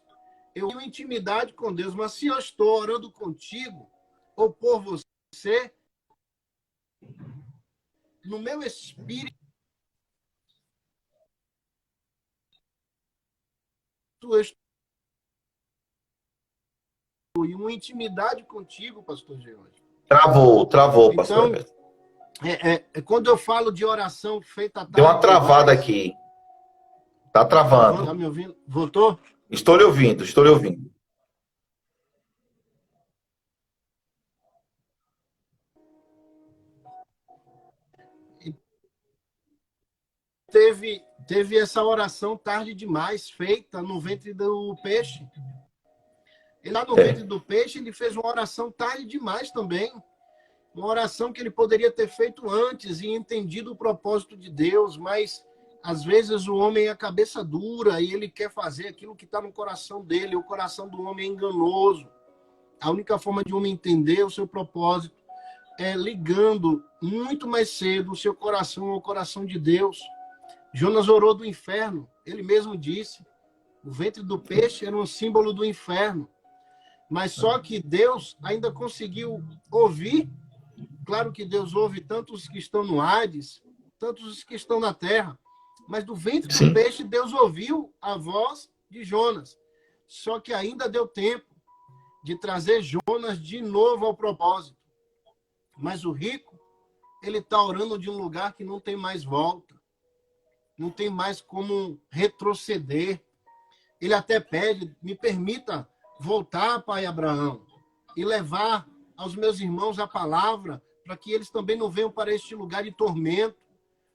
eu tenho intimidade com Deus. Mas se eu estou orando contigo ou por você, no meu espírito, eu estou em uma intimidade contigo, pastor George. Travou, pastor. Então, quando eu falo de oração feita... Deu uma travada aqui. Tá travando. Tá me ouvindo? Voltou? Estou lhe ouvindo. Teve essa oração tarde demais, feita no ventre do peixe. E lá no ventre do peixe, ele fez uma oração tarde demais também. Uma oração que ele poderia ter feito antes e entendido o propósito de Deus, mas às vezes o homem é a cabeça dura e ele quer fazer aquilo que está no coração dele. O coração do homem é enganoso. A única forma de um homem entender o seu propósito é ligando muito mais cedo o seu coração ao coração de Deus. Jonas orou do inferno. Ele mesmo disse. O ventre do peixe era um símbolo do inferno. Mas só que Deus ainda conseguiu ouvir. Claro que Deus ouve tanto os que estão no Hades, tanto os que estão na terra. Mas do ventre do peixe, Deus ouviu a voz de Jonas. Só que ainda deu tempo de trazer Jonas de novo ao propósito. Mas o rico, ele está orando de um lugar que não tem mais volta. Não tem mais como retroceder. Ele até pede, me permita voltar, pai Abraão, e levar aos meus irmãos a palavra, para que eles também não venham para este lugar de tormento.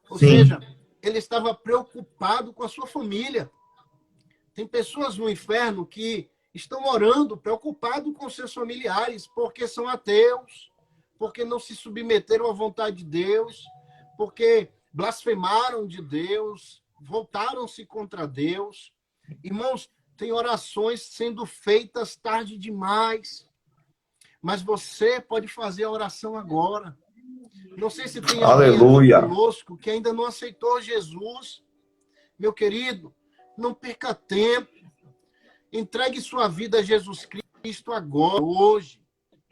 Ou seja, ele estava preocupado com a sua família. Tem pessoas no inferno que estão orando, preocupados com seus familiares, porque são ateus, porque não se submeteram à vontade de Deus, porque blasfemaram de Deus, voltaram-se contra Deus. Irmãos, tem orações sendo feitas tarde demais, mas você pode fazer a oração agora. Não sei se tem alguém conosco que ainda não aceitou Jesus. Meu querido, não perca tempo. Entregue sua vida a Jesus Cristo agora, hoje,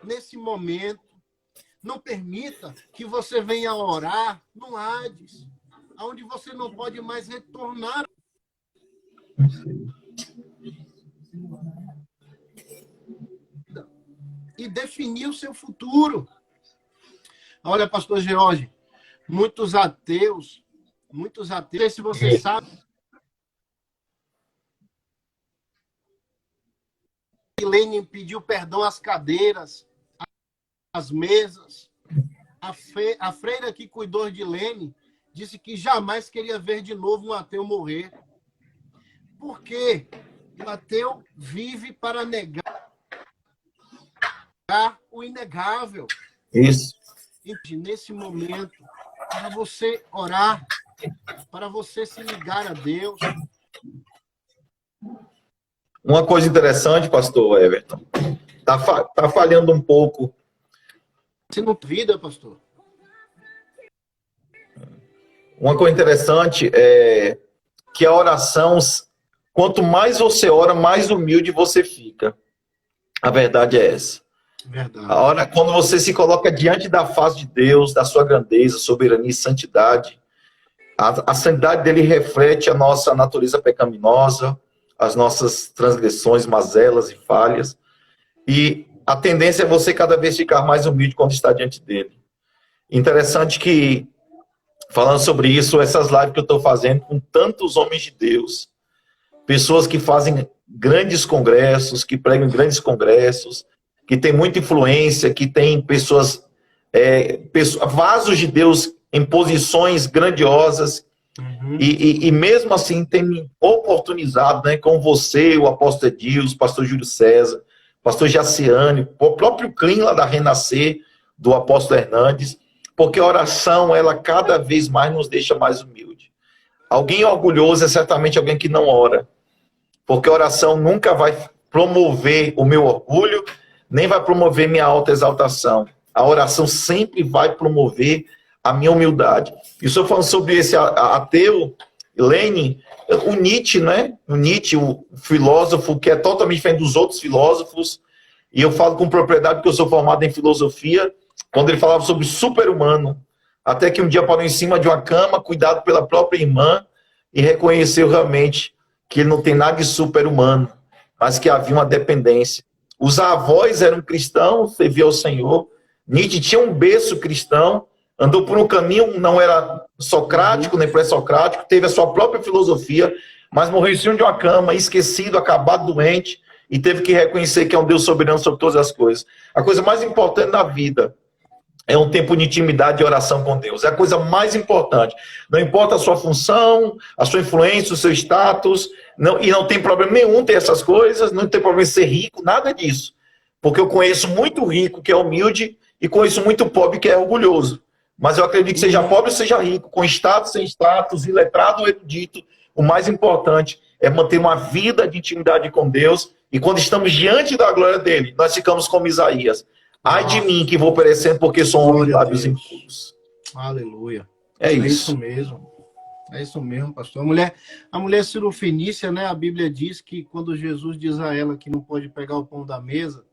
nesse momento. Não permita que você venha orar no Hades, onde você não pode mais retornar. E definir o seu futuro. Olha, pastor George, muitos ateus, não sei se você sabe, Lenin pediu perdão às cadeiras, às mesas. A freira que cuidou de Lenin, disse que jamais queria ver de novo um ateu morrer. Por quê? O ateu vive para negar o inegável. Isso. E nesse momento, para você orar, para você se ligar a Deus. Uma coisa interessante, pastor Everton, tá falhando um pouco. Você não duvida, pastor? Uma coisa interessante é que a oração, quanto mais você ora, mais humilde você fica. A verdade é essa. Verdade. A hora, quando você se coloca diante da face de Deus, da sua grandeza, soberania e santidade, a santidade dele reflete a nossa natureza pecaminosa, as nossas transgressões, mazelas e falhas. E a tendência é você cada vez ficar mais humilde quando está diante dele. Interessante que, falando sobre isso, essas lives que eu estou fazendo com tantos homens de Deus, pessoas que fazem grandes congressos, que pregam em grandes congressos, que tem muita influência, que tem pessoas, vasos de Deus em posições grandiosas, e mesmo assim tem me oportunizado, né, com você, o apóstolo Edilson, o pastor Júlio César, o pastor Jaciane, o próprio Clean lá da Renascer, do apóstolo Hernandes, porque a oração, ela cada vez mais nos deixa mais humilde. Alguém orgulhoso é certamente alguém que não ora, porque a oração nunca vai promover o meu orgulho, nem vai promover minha autoexaltação. A oração sempre vai promover a minha humildade. E estou falando sobre esse ateu, Lenin, o Nietzsche, né? O Nietzsche, o filósofo que é totalmente diferente dos outros filósofos, e eu falo com propriedade porque eu sou formado em filosofia, quando ele falava sobre super-humano, até que um dia parou em cima de uma cama, cuidado pela própria irmã, e reconheceu realmente que ele não tem nada de super-humano, mas que havia uma dependência. Os avós eram cristãos, serviam ao Senhor. Nietzsche tinha um berço cristão, andou por um caminho, não era socrático, nem pré-socrático, teve a sua própria filosofia, mas morreu em cima de uma cama, esquecido, acabado, doente, e teve que reconhecer que é um Deus soberano sobre todas as coisas. A coisa mais importante da vida é um tempo de intimidade e oração com Deus. É a coisa mais importante. Não importa a sua função, a sua influência, o seu status, e não tem problema nenhum ter essas coisas, não tem problema em ser rico, nada disso. Porque eu conheço muito rico que é humilde e conheço muito pobre que é orgulhoso. Mas eu acredito que seja pobre ou seja rico, com status, sem status, iletrado ou erudito, o mais importante é manter uma vida de intimidade com Deus, e quando estamos diante da glória dele, nós ficamos como Isaías. Ai de mim que vou perecendo porque sou um homem de lábios impuros. Aleluia. É isso. É isso mesmo. É isso mesmo, pastor. A mulher cirofenícia, né? A Bíblia diz que quando Jesus diz a ela que não pode pegar o pão da mesa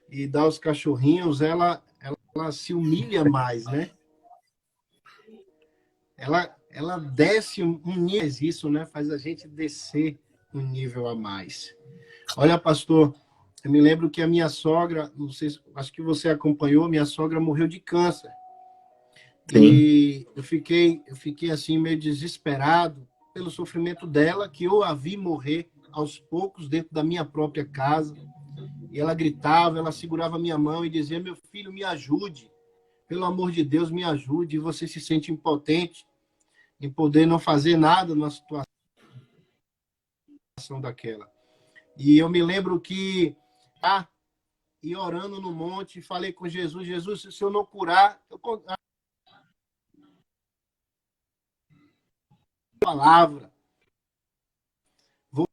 e dar aos cachorrinhos, ela se humilha mais, né? Ela desce um nível, isso, né? Faz a gente descer um nível a mais. Olha, pastor, eu me lembro que a minha sogra, não sei, acho que você acompanhou, minha sogra morreu de câncer. Sim. E eu fiquei assim meio desesperado pelo sofrimento dela, que eu a vi morrer aos poucos dentro da minha própria casa. E ela gritava, ela segurava a minha mão e dizia: meu filho, me ajude. Pelo amor de Deus, me ajude. E você se sente impotente em poder não fazer nada numa situação daquela. E eu me lembro que e orando no monte, falei com Jesus: Jesus, se o Senhor não curar, eu palavra. Vou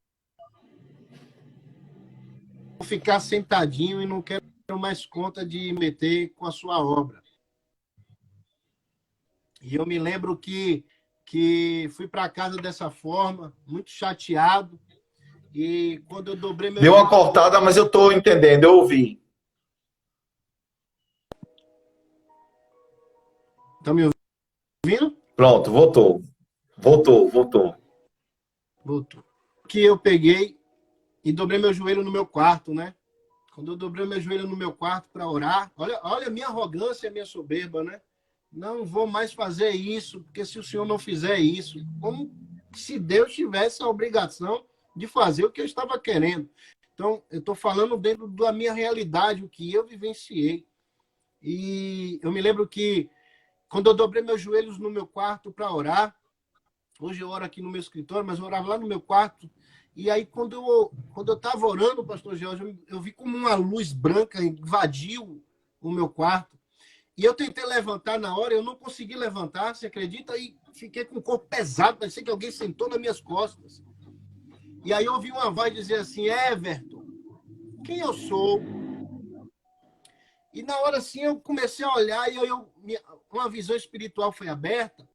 ficar sentadinho e não quero mais conta de meter com a sua obra. E eu me lembro que fui para casa dessa forma, muito chateado. E quando eu dobrei meu... Deu uma cortada, mas eu estou entendendo, eu ouvi. Tá me ouvindo? Pronto, voltou. Voltou. Que eu peguei e dobrei meu joelho no meu quarto, né? Quando eu dobrei meu joelho no meu quarto para orar, olha a minha arrogância, a minha soberba, né? Não vou mais fazer isso, porque se o Senhor não fizer isso, como se Deus tivesse a obrigação de fazer o que eu estava querendo. Então, eu estou falando dentro da minha realidade, o que eu vivenciei. E eu me lembro que quando eu dobrei meus joelhos no meu quarto para orar, hoje eu oro aqui no meu escritório, mas eu orava lá no meu quarto, e aí quando eu estava orando, pastor Jorge, eu vi como uma luz branca invadiu o meu quarto, e eu tentei levantar na hora, eu não consegui levantar, você acredita? E fiquei com o corpo pesado, parecia que alguém sentou nas minhas costas. E aí eu ouvi uma voz dizer assim, Everton, quem eu sou? E na hora assim eu comecei a olhar e uma visão espiritual foi aberta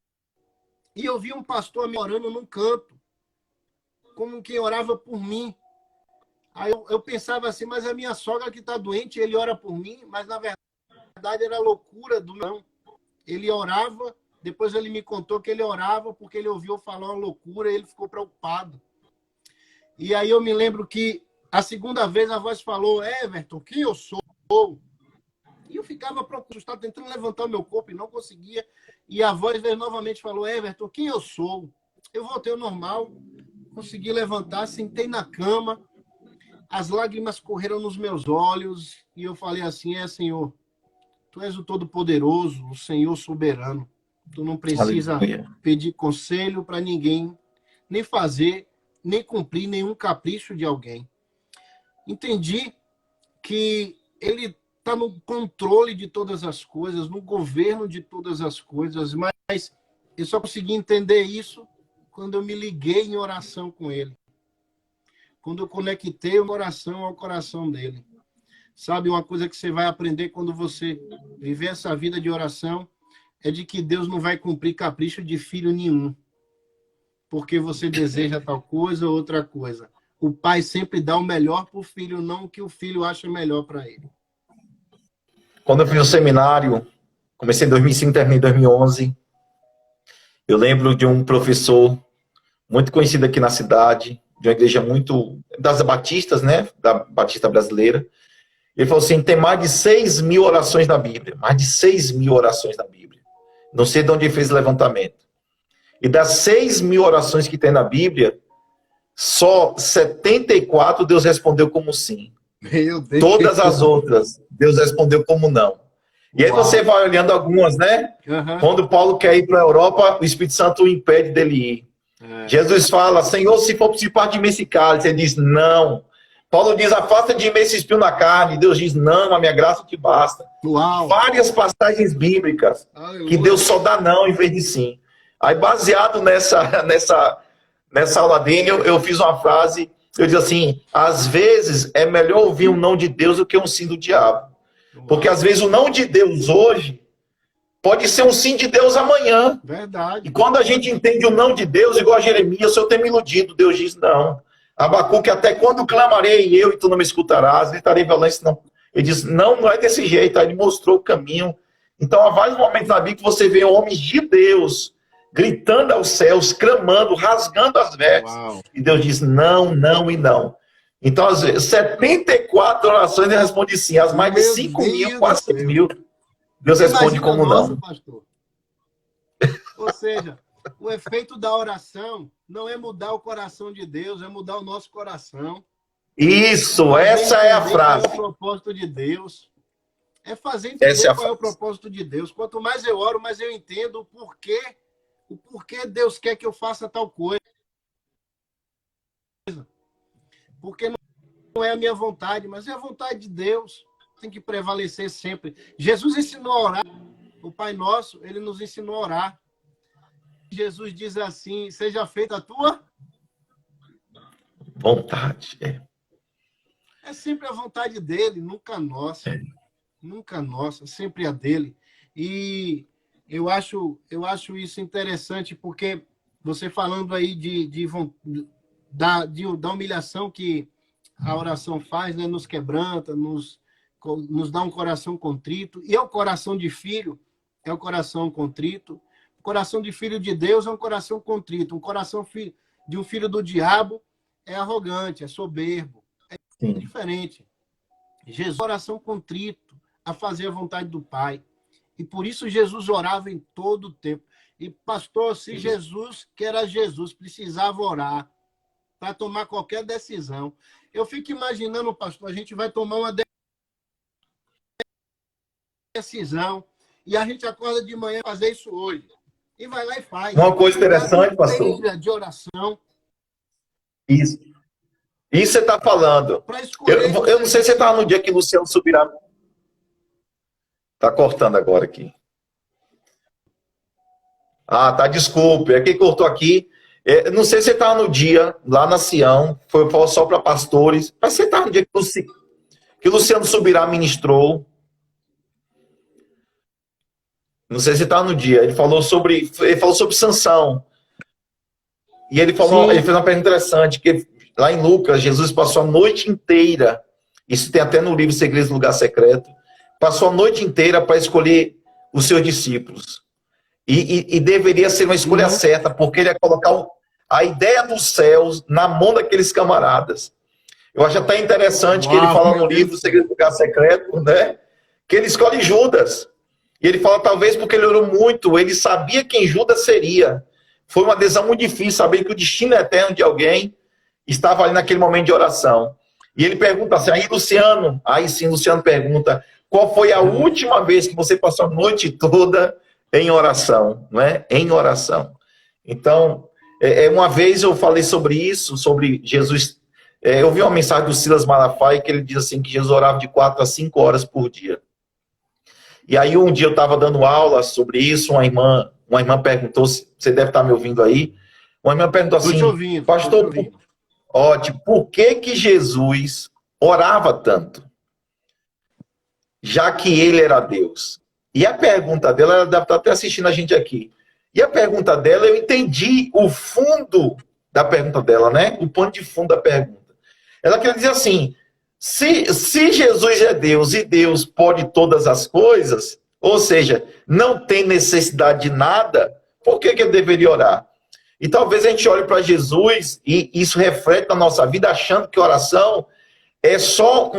e eu vi um pastor me orando num canto, como quem orava por mim. Aí eu pensava assim, mas a minha sogra que está doente, ele ora por mim, mas na verdade era loucura do meu. Ele orava, depois ele me contou que ele orava porque ele ouviu falar uma loucura e ele ficou preocupado. E aí eu me lembro que a segunda vez a voz falou, Everton, quem eu sou? E eu ficava assustado, tentando levantar o meu corpo e não conseguia. E a voz veio novamente falou, Everton, quem eu sou? Eu voltei ao normal, consegui levantar, sentei na cama, as lágrimas correram nos meus olhos e eu falei assim, Senhor, Tu és o Todo-Poderoso, o Senhor soberano. Tu não precisa Aleluia. pedir conselho para ninguém, nem fazer, nem cumprir nenhum capricho de alguém. Entendi que Ele está no controle de todas as coisas, no governo de todas as coisas, mas eu só consegui entender isso quando eu me liguei em oração com Ele. Quando eu conectei o coração ao coração dele. Sabe, uma coisa que você vai aprender quando você viver essa vida de oração é de que Deus não vai cumprir capricho de filho nenhum. Porque você deseja tal coisa ou outra coisa. O pai sempre dá o melhor para o filho, não o que o filho acha melhor para ele. Quando eu fiz o seminário, comecei em 2005, terminei em 2011, eu lembro de um professor muito conhecido aqui na cidade, de uma igreja muito... das batistas, né? Da Batista brasileira. Ele falou assim, tem mais de 6.000 orações na Bíblia. Mais de 6.000 orações na Bíblia. Não sei de onde ele fez o levantamento. E das 6.000 orações que tem na Bíblia, só 74 Deus respondeu como sim. Meu Deus. Todas as outras, Deus respondeu como não. E aí você vai olhando algumas, né? Uhum. Quando Paulo quer ir para a Europa, o Espírito Santo o impede dele ir. Jesus fala, Senhor, se for participar de mim esse cálice, ele diz, não. Paulo diz, afasta de mim esse espinho na carne. Deus diz, não, a minha graça te basta. Uau. Várias passagens bíblicas que Deus só dá não em vez de sim. Aí, baseado nessa aula dele, eu fiz uma frase, eu disse assim, às vezes é melhor ouvir um não de Deus do que um sim do diabo. Porque às vezes o não de Deus hoje pode ser um sim de Deus amanhã. Verdade. E quando a gente entende o não de Deus, igual a Jeremias, se eu tenho me iludido, Deus diz não. Abacuque, até quando clamarei eu e tu não me escutarás, gritarei violência, não. Ele diz, não é desse jeito. Aí ele mostrou o caminho. Então, há vários momentos na Bíblia que você vê homens de Deus gritando aos céus, clamando, rasgando as vestes. Uau. E Deus diz não, não e não. Então, às vezes, 74 orações ele responde sim. As mais de 5.000, quase 6.000, Deus responde como não. Pastor. Ou seja, o efeito da oração não é mudar o coração de Deus, é mudar o nosso coração. Isso, essa é a frase. Qual é o propósito de Deus? É fazer entender qual é o propósito de Deus. Quanto mais eu oro, mais eu entendo o porquê Deus quer que eu faça tal coisa. Porque não é a minha vontade, mas é a vontade de Deus. Tem que prevalecer sempre. Jesus ensinou a orar. O Pai Nosso, ele nos ensinou a orar. Jesus diz assim, seja feita a tua vontade. É sempre a vontade dele, nunca a nossa. Nunca a nossa, sempre a dele. E eu acho isso interessante, porque você falando aí da humilhação que a oração faz, né? Nos quebranta, nos dá um coração contrito. E é o coração de filho, é o coração contrito. O coração de filho de Deus é um coração contrito. Um coração de um filho do diabo é arrogante, é soberbo. É diferente. Jesus, coração contrito, a fazer a vontade do Pai. E por isso Jesus orava em todo o tempo. E, pastor, se Jesus, que era Jesus, precisava orar para tomar qualquer decisão, eu fico imaginando, pastor, a gente vai tomar uma decisão e a gente acorda de manhã fazer isso hoje. E vai lá e faz. Uma coisa interessante, pastor. De oração. Isso. Isso você está falando. Eu não sei se você estava no dia que o Luciano Subirá. Está cortando agora aqui. Ah, tá, desculpe. É que cortou aqui. Não sei se você estava no dia, lá na Sião, foi só para pastores. Mas você estava no dia que o Luciano Subirá ministrou. Não sei se você estava no dia. Ele falou sobre Sansão. E ele fez uma pergunta interessante, que lá em Lucas, Jesus passou a noite inteira, isso tem até no livro Segredos do Lugar Secreto, passou a noite inteira para escolher os seus discípulos. E deveria ser uma escolha certa, porque ele ia colocar a ideia dos céus na mão daqueles camaradas. Eu acho até interessante que ele fala no livro Segredos do Lugar Secreto, né, que ele escolhe Judas. E ele fala, talvez porque ele orou muito, ele sabia quem Judas seria. Foi uma decisão muito difícil, saber que o destino eterno de alguém estava ali naquele momento de oração. E ele pergunta assim, Luciano pergunta, qual foi a última vez que você passou a noite toda em oração, não é? Em oração. Então, uma vez eu falei sobre isso, sobre Jesus. Eu vi uma mensagem do Silas Malafaia que ele diz assim, que Jesus orava de 4 a 5 horas por dia. E aí um dia eu estava dando aula sobre isso, uma irmã perguntou, você deve estar me ouvindo aí, uma irmã perguntou assim, pastor, ótimo, por que Jesus orava tanto? Já que ele era Deus. E a pergunta dela, ela deve estar até assistindo a gente aqui. E a pergunta dela, eu entendi o fundo da pergunta dela, né? O pano de fundo da pergunta. Ela quer dizer assim, se Jesus é Deus e Deus pode todas as coisas, ou seja, não tem necessidade de nada, por que ele deveria orar? E talvez a gente olhe para Jesus e isso reflete na nossa vida achando que oração é só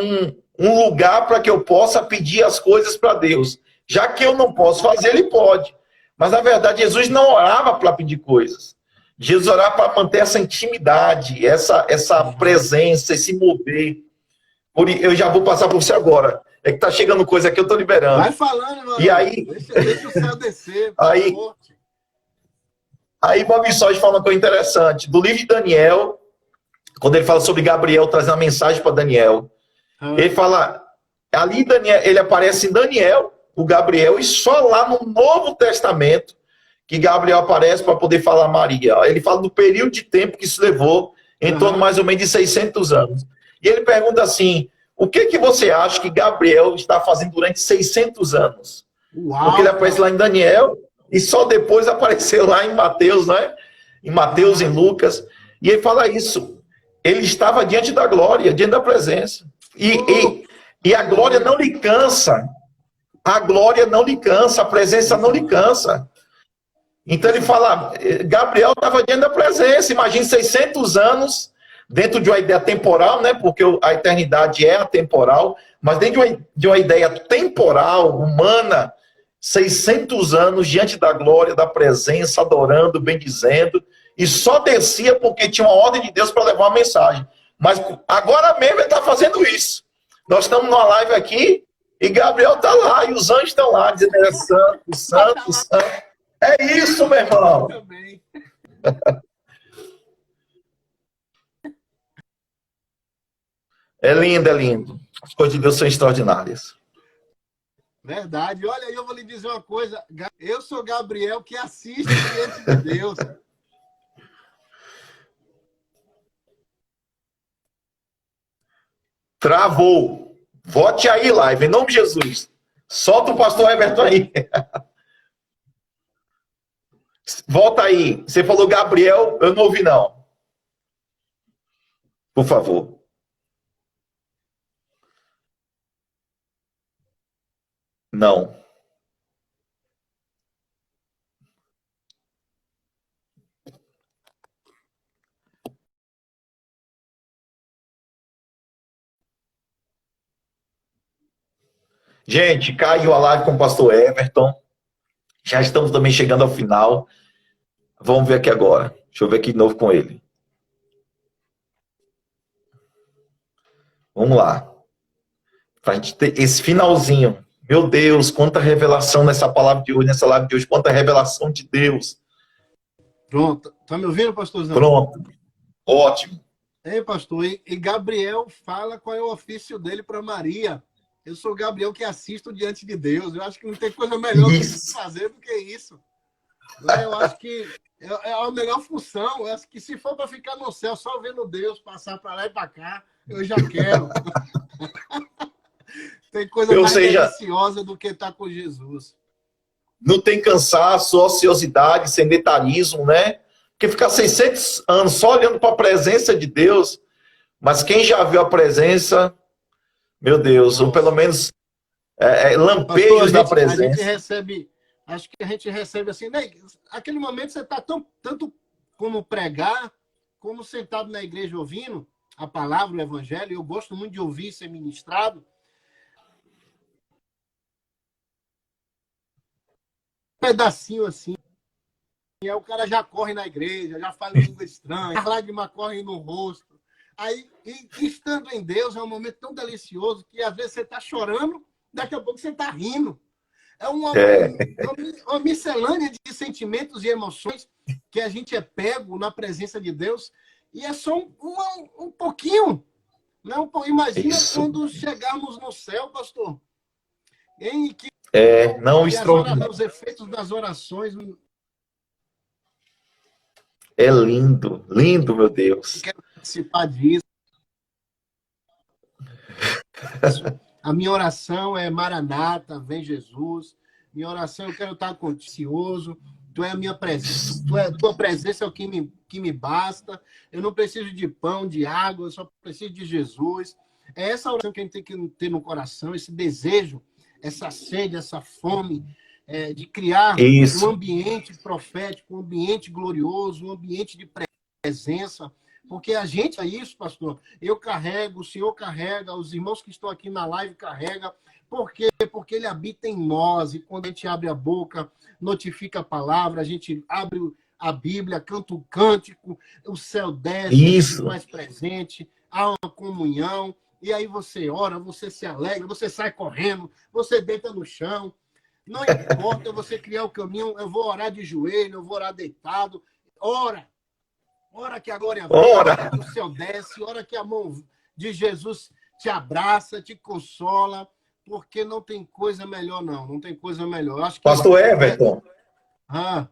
um lugar para que eu possa pedir as coisas para Deus. Já que eu não posso fazer, ele pode. Mas na verdade Jesus não orava para pedir coisas. Jesus orava para manter essa intimidade, essa presença, esse mover. Eu já vou passar por você agora. É que tá chegando coisa aqui, eu tô liberando. Vai falando, mano. E aí, deixa o céu descer. Aí Bob Missói fala uma coisa interessante. Do livro de Daniel, quando ele fala sobre Gabriel trazendo a mensagem para Daniel, ele fala, ali Daniel, ele aparece em Daniel, o Gabriel, e só lá no Novo Testamento que Gabriel aparece para poder falar a Maria. Ele fala do período de tempo que isso levou, em torno mais ou menos de 600 anos. E ele pergunta assim, o que você acha que Gabriel está fazendo durante 600 anos? Uau, porque ele aparece lá em Daniel e só depois apareceu lá em Mateus, né? Em Mateus, em Lucas. E ele fala isso. Ele estava diante da glória, diante da presença. E a glória não lhe cansa. A glória não lhe cansa, a presença não lhe cansa. Então ele fala, Gabriel estava diante da presença. Imagine 600 anos dentro de uma ideia temporal, né? Porque a eternidade é atemporal, mas dentro de uma ideia temporal, humana, 600 anos diante da glória, da presença, adorando, bendizendo, e só descia porque tinha uma ordem de Deus para levar uma mensagem. Mas agora mesmo ele está fazendo isso. Nós estamos numa live aqui e Gabriel está lá, e os anjos estão lá, dizendo, é santo, santo, santo. É isso, meu irmão. Também. É lindo, é lindo. As coisas de Deus são extraordinárias. Verdade. Olha, eu vou lhe dizer uma coisa. Eu sou Gabriel que assiste diante de Deus. Travou. Vote aí, live, em nome de Jesus. Solta o pastor Everton aí. Volta aí. Você falou Gabriel, eu não ouvi, não. Por favor. Não. Gente, caiu a live com o pastor Everton. Já estamos também chegando ao final. Vamos ver aqui agora. Deixa eu ver aqui de novo com ele. Vamos lá. Para a gente ter esse finalzinho Meu Deus, quanta revelação nessa palavra de hoje, nessa live de hoje, quanta revelação de Deus. Pronto. Tá me ouvindo, pastorzão? Pronto, ótimo. Ei, pastor, e Gabriel fala qual é o ofício dele para Maria. Eu sou Gabriel que assisto diante de Deus. Eu acho que não tem coisa melhor que se Isso. fazer do que isso. Né? Eu acho que é a melhor função. Eu acho que se for para ficar no céu só vendo Deus passar para lá e para cá, eu já quero. Tem coisa Ou mais seja, deliciosa do que estar com Jesus. não tem cansaço, ociosidade, sedentarismo, né? Porque ficar 600 anos só olhando para a presença de Deus, mas quem já viu a presença, meu Deus, ou pelo Nossa. menos Pastor, lampejos da a gente presença. recebe, acho que a gente recebe assim, né? Aquele momento você está tanto como pregar, como sentado na igreja ouvindo a palavra, o evangelho. Eu gosto muito de ouvir ser ministrado. Um pedacinho assim, e aí o cara já corre na igreja, já fala em língua estranha, as lágrimas correm no rosto. Aí, estando em Deus, é um momento tão delicioso que às vezes você está chorando, daqui a pouco você está rindo. É uma miscelânea de sentimentos e emoções que a gente é pego na presença de Deus e é só um pouquinho. Não, imagina Isso. quando chegarmos no céu, pastor, em que Não os extraordinário. efeitos das orações. É lindo, lindo, meu Eu Deus. quero participar disso. A minha oração é Maranata, vem Jesus. Minha oração, eu quero estar conscioso. Tu é a minha presença. Tua presença é o que me basta. Eu não preciso de pão, de água, eu só preciso de Jesus. É essa oração que a gente tem que ter no coração, esse desejo, essa sede, essa fome de criar um Isso, ambiente profético, um ambiente glorioso, um ambiente de presença. Porque a gente é isso, pastor. Eu carrego, o senhor carrega, os irmãos que estão aqui na live carregam. Por quê? Porque ele habita em nós. E quando a gente abre a boca, notifica a palavra, a gente abre a Bíblia, canta o cântico, o céu desce, ele se isso. faz presente, há uma comunhão. E aí você ora, você se alegra, você sai correndo, você deita no chão. Não importa você criar o caminho, eu vou orar de joelho, eu vou orar deitado. Ora, hora que a glória vem, Ora, hora que o céu desce, hora que a mão de Jesus te abraça, te consola, porque não tem coisa melhor, não. Não tem coisa melhor. Eu acho que. pastor Everton, Ah,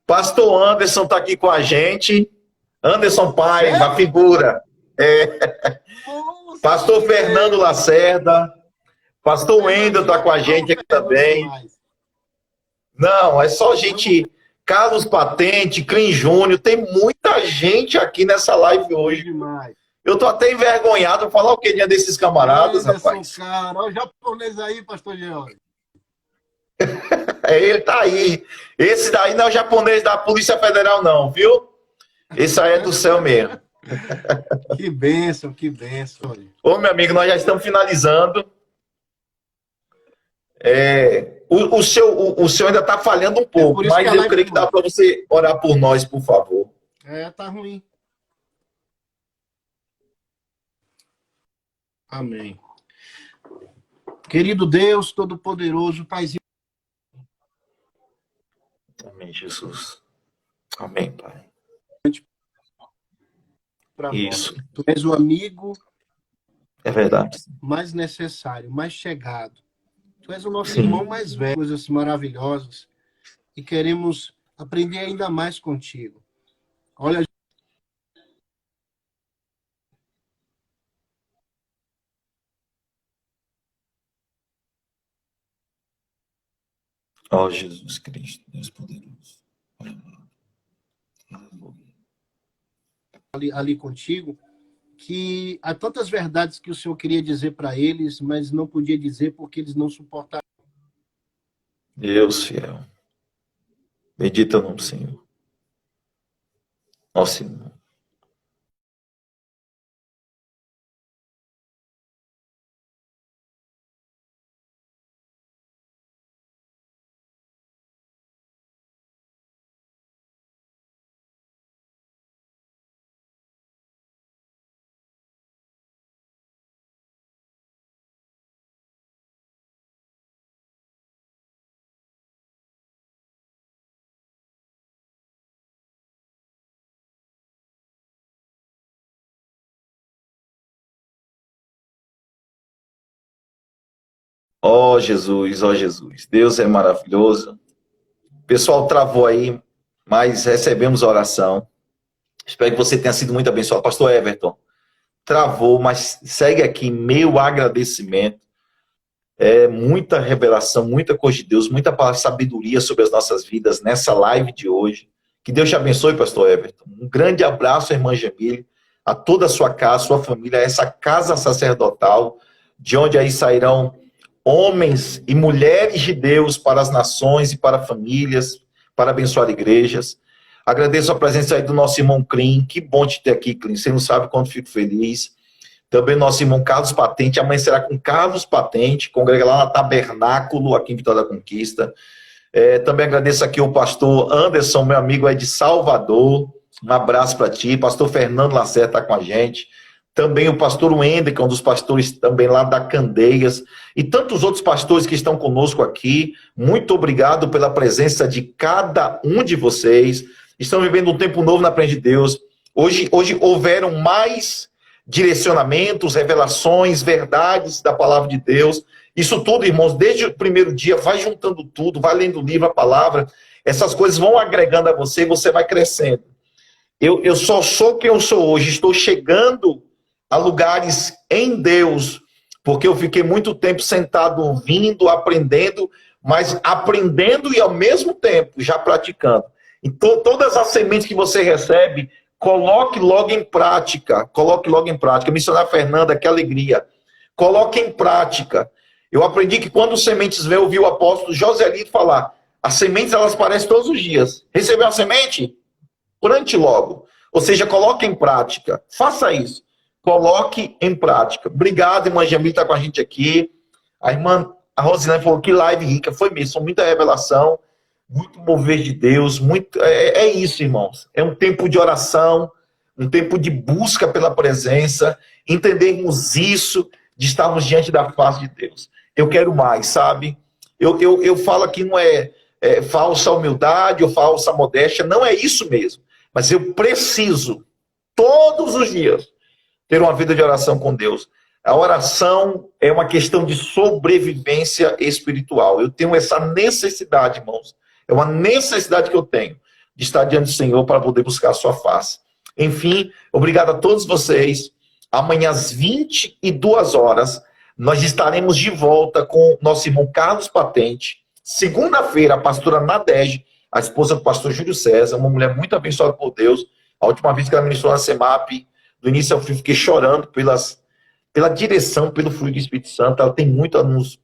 pastor Anderson está aqui com a gente. Anderson Paiva, a sério? figura. Nossa, Pastor que Fernando bênção. Lacerda. Pastor Wendel está Fernandinho, com a amo gente aqui Fernando também. demais. Não, é só Amo. gente. Carlos Patente, Clean Júnior, tem muita gente aqui nessa live Bom hoje. demais. Eu tô até envergonhado de falar o que dia desses camaradas, Anderson, rapaz. cara. Olha o japonês aí, pastor George. Ele tá aí. Esse daí não é o japonês da Polícia Federal, não, viu? Esse aí é do céu mesmo. Que bênção, que bênção. Ô, meu amigo, nós já estamos finalizando. O senhor ainda está falhando um É por pouco, isso que mas a eu live creio que dá demora. para você orar por nós, por favor. Tá ruim. Amém. Querido Deus Todo-Poderoso, Paizinho, Amém, Jesus. Amém, Pai. para Isso, nós. Tu és o amigo é verdade. mais necessário, mais chegado. Tu és o nosso irmão Sim. mais velho, coisas maravilhosas. E queremos aprender ainda mais contigo. Olha, Ó Jesus Cristo, Deus poderoso. ali contigo, que há tantas verdades que o Senhor queria dizer para eles, mas não podia dizer porque eles não suportaram. Deus fiel. Bendito é o nome do Senhor. Nosso irmão. Ó Jesus, ó Jesus. Deus é maravilhoso. O pessoal travou aí, mas recebemos a oração. Espero que você tenha sido muito abençoado. Pastor Everton, travou, mas segue aqui, meu agradecimento. É muita revelação, muita coisa de Deus, muita sabedoria sobre as nossas vidas nessa live de hoje. Que Deus te abençoe, pastor Everton. Um grande abraço, irmã Jamile, a toda a sua casa, sua família, essa casa sacerdotal, de onde aí sairão homens e mulheres de Deus para as nações e para famílias, para abençoar igrejas. Agradeço a presença aí do nosso irmão Crim. Que bom te ter aqui, Crim. Você não sabe quanto fico feliz. Também nosso irmão Carlos Patente. Amanhã será com Carlos Patente, congrega lá na Tabernáculo, aqui em Vitória da Conquista. Também agradeço aqui o pastor Anderson, meu amigo aí de Salvador. Um abraço para ti. Pastor Fernando Lacerda está com a gente. Também o pastor Wender, que é um dos pastores também lá da Candeias. E tantos outros pastores que estão conosco aqui. Muito obrigado pela presença de cada um de vocês. Estamos vivendo um tempo novo na presença de Deus. Hoje houveram mais direcionamentos, revelações, verdades da palavra de Deus. Isso tudo, irmãos, desde o primeiro dia, vai juntando tudo, vai lendo o livro, a palavra. Essas coisas vão agregando a você e você vai crescendo. Eu só sou quem eu sou hoje. Estou chegando a lugares em Deus, porque eu fiquei muito tempo sentado ouvindo, aprendendo, mas aprendendo e ao mesmo tempo já praticando. Então, todas as sementes que você recebe, coloque logo em prática. Coloque logo em prática. Missionária Fernanda, que alegria. Coloque em prática. Eu aprendi que quando as sementes vêm, eu ouvi o apóstolo Joselito falar, as sementes elas aparecem todos os dias. Recebeu uma semente? Plante logo. Ou seja, coloque em prática. Faça isso. Coloque em prática. Obrigado, irmã Jamila, está com a gente aqui. A irmã Rosilene falou que live rica. Foi mesmo, são muita revelação, muito mover de Deus. É isso, irmãos. É um tempo de oração, um tempo de busca pela presença, entendermos isso, de estarmos diante da face de Deus. Eu quero mais, sabe? Eu falo aqui não é falsa humildade ou falsa modéstia, não é isso mesmo. Mas eu preciso, todos os dias, ter uma vida de oração com Deus. A oração é uma questão de sobrevivência espiritual. Eu tenho essa necessidade, irmãos. É uma necessidade que eu tenho de estar diante do Senhor para poder buscar a sua face. Enfim, obrigado a todos vocês. Amanhã às 22 horas, nós estaremos de volta com nosso irmão Carlos Patente. Segunda-feira, a pastora Nadege, a esposa do pastor Júlio César, uma mulher muito abençoada por Deus. A última vez que ela ministrou na CEMAP, do início ao fim, fiquei chorando pela direção, pelo fluido do Espírito Santo. Ela tem muito a nos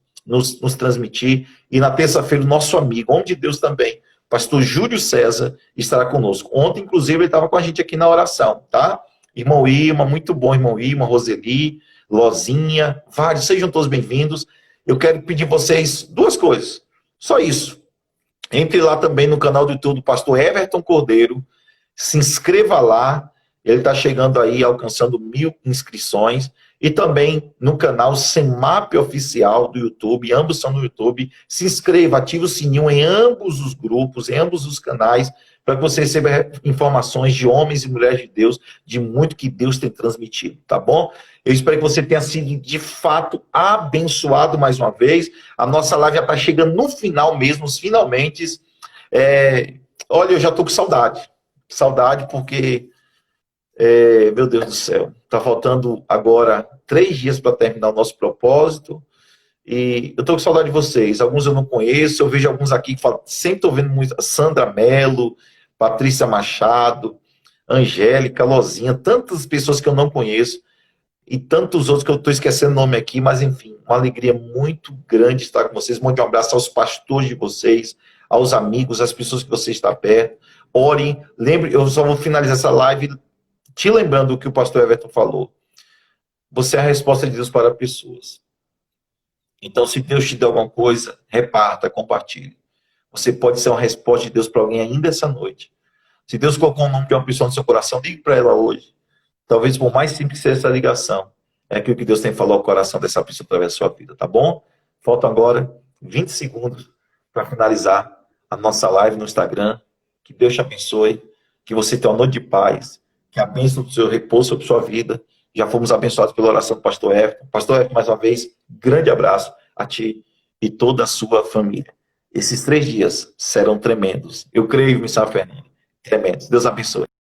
transmitir. E na terça-feira, o nosso amigo, homem de Deus também, pastor Júlio César, estará conosco. Ontem, inclusive, ele estava com a gente aqui na oração, tá? Irmão Irma, muito bom, irmão Irma, Roseli, Lozinha, vários, sejam todos bem-vindos. Eu quero pedir vocês duas coisas, só isso. Entre lá também no canal do YouTube do pastor Everton Cordeiro, se inscreva lá, ele está chegando aí, alcançando 1000 inscrições, e também no canal CEMAP Oficial do YouTube, ambos são no YouTube. Se inscreva, ative o sininho em ambos os grupos, em ambos os canais, para que você receba informações de homens e mulheres de Deus, de muito que Deus tem transmitido, tá bom? Eu espero que você tenha sido, de fato, abençoado mais uma vez. A nossa live já está chegando no final mesmo, os finalmente. Olha, eu já estou com saudade. Saudade porque, meu Deus do céu, está faltando agora 3 dias para terminar o nosso propósito. E eu estou com saudade de vocês. Alguns eu não conheço, eu vejo alguns aqui que falam, sempre estou vendo muito, Sandra Mello, Patrícia Machado, Angélica, Lozinha, tantas pessoas que eu não conheço e tantos outros que eu estou esquecendo o nome aqui, mas enfim, uma alegria muito grande estar com vocês. Mande um abraço aos pastores de vocês, aos amigos, às pessoas que você está perto. Orem, lembre, eu só vou finalizar essa live te lembrando o que o pastor Everton falou. Você é a resposta de Deus para pessoas. Então, se Deus te der alguma coisa, reparta, compartilhe. Você pode ser uma resposta de Deus para alguém ainda essa noite. Se Deus colocou o nome de uma pessoa no seu coração, ligue para ela hoje. Talvez por mais simples que seja essa ligação, é aquilo que Deus tem falado ao coração dessa pessoa através da sua vida, tá bom? Faltam agora 20 segundos para finalizar a nossa live no Instagram. Que Deus te abençoe, que você tenha uma noite de paz, que a bênção do Senhor repouse sobre sua vida. Já fomos abençoados pela oração do pastor Everton. Pastor Everton, mais uma vez, grande abraço a ti e toda a sua família. Esses 3 dias serão tremendos. Eu creio, Missão Fernando. Tremendos. Deus abençoe.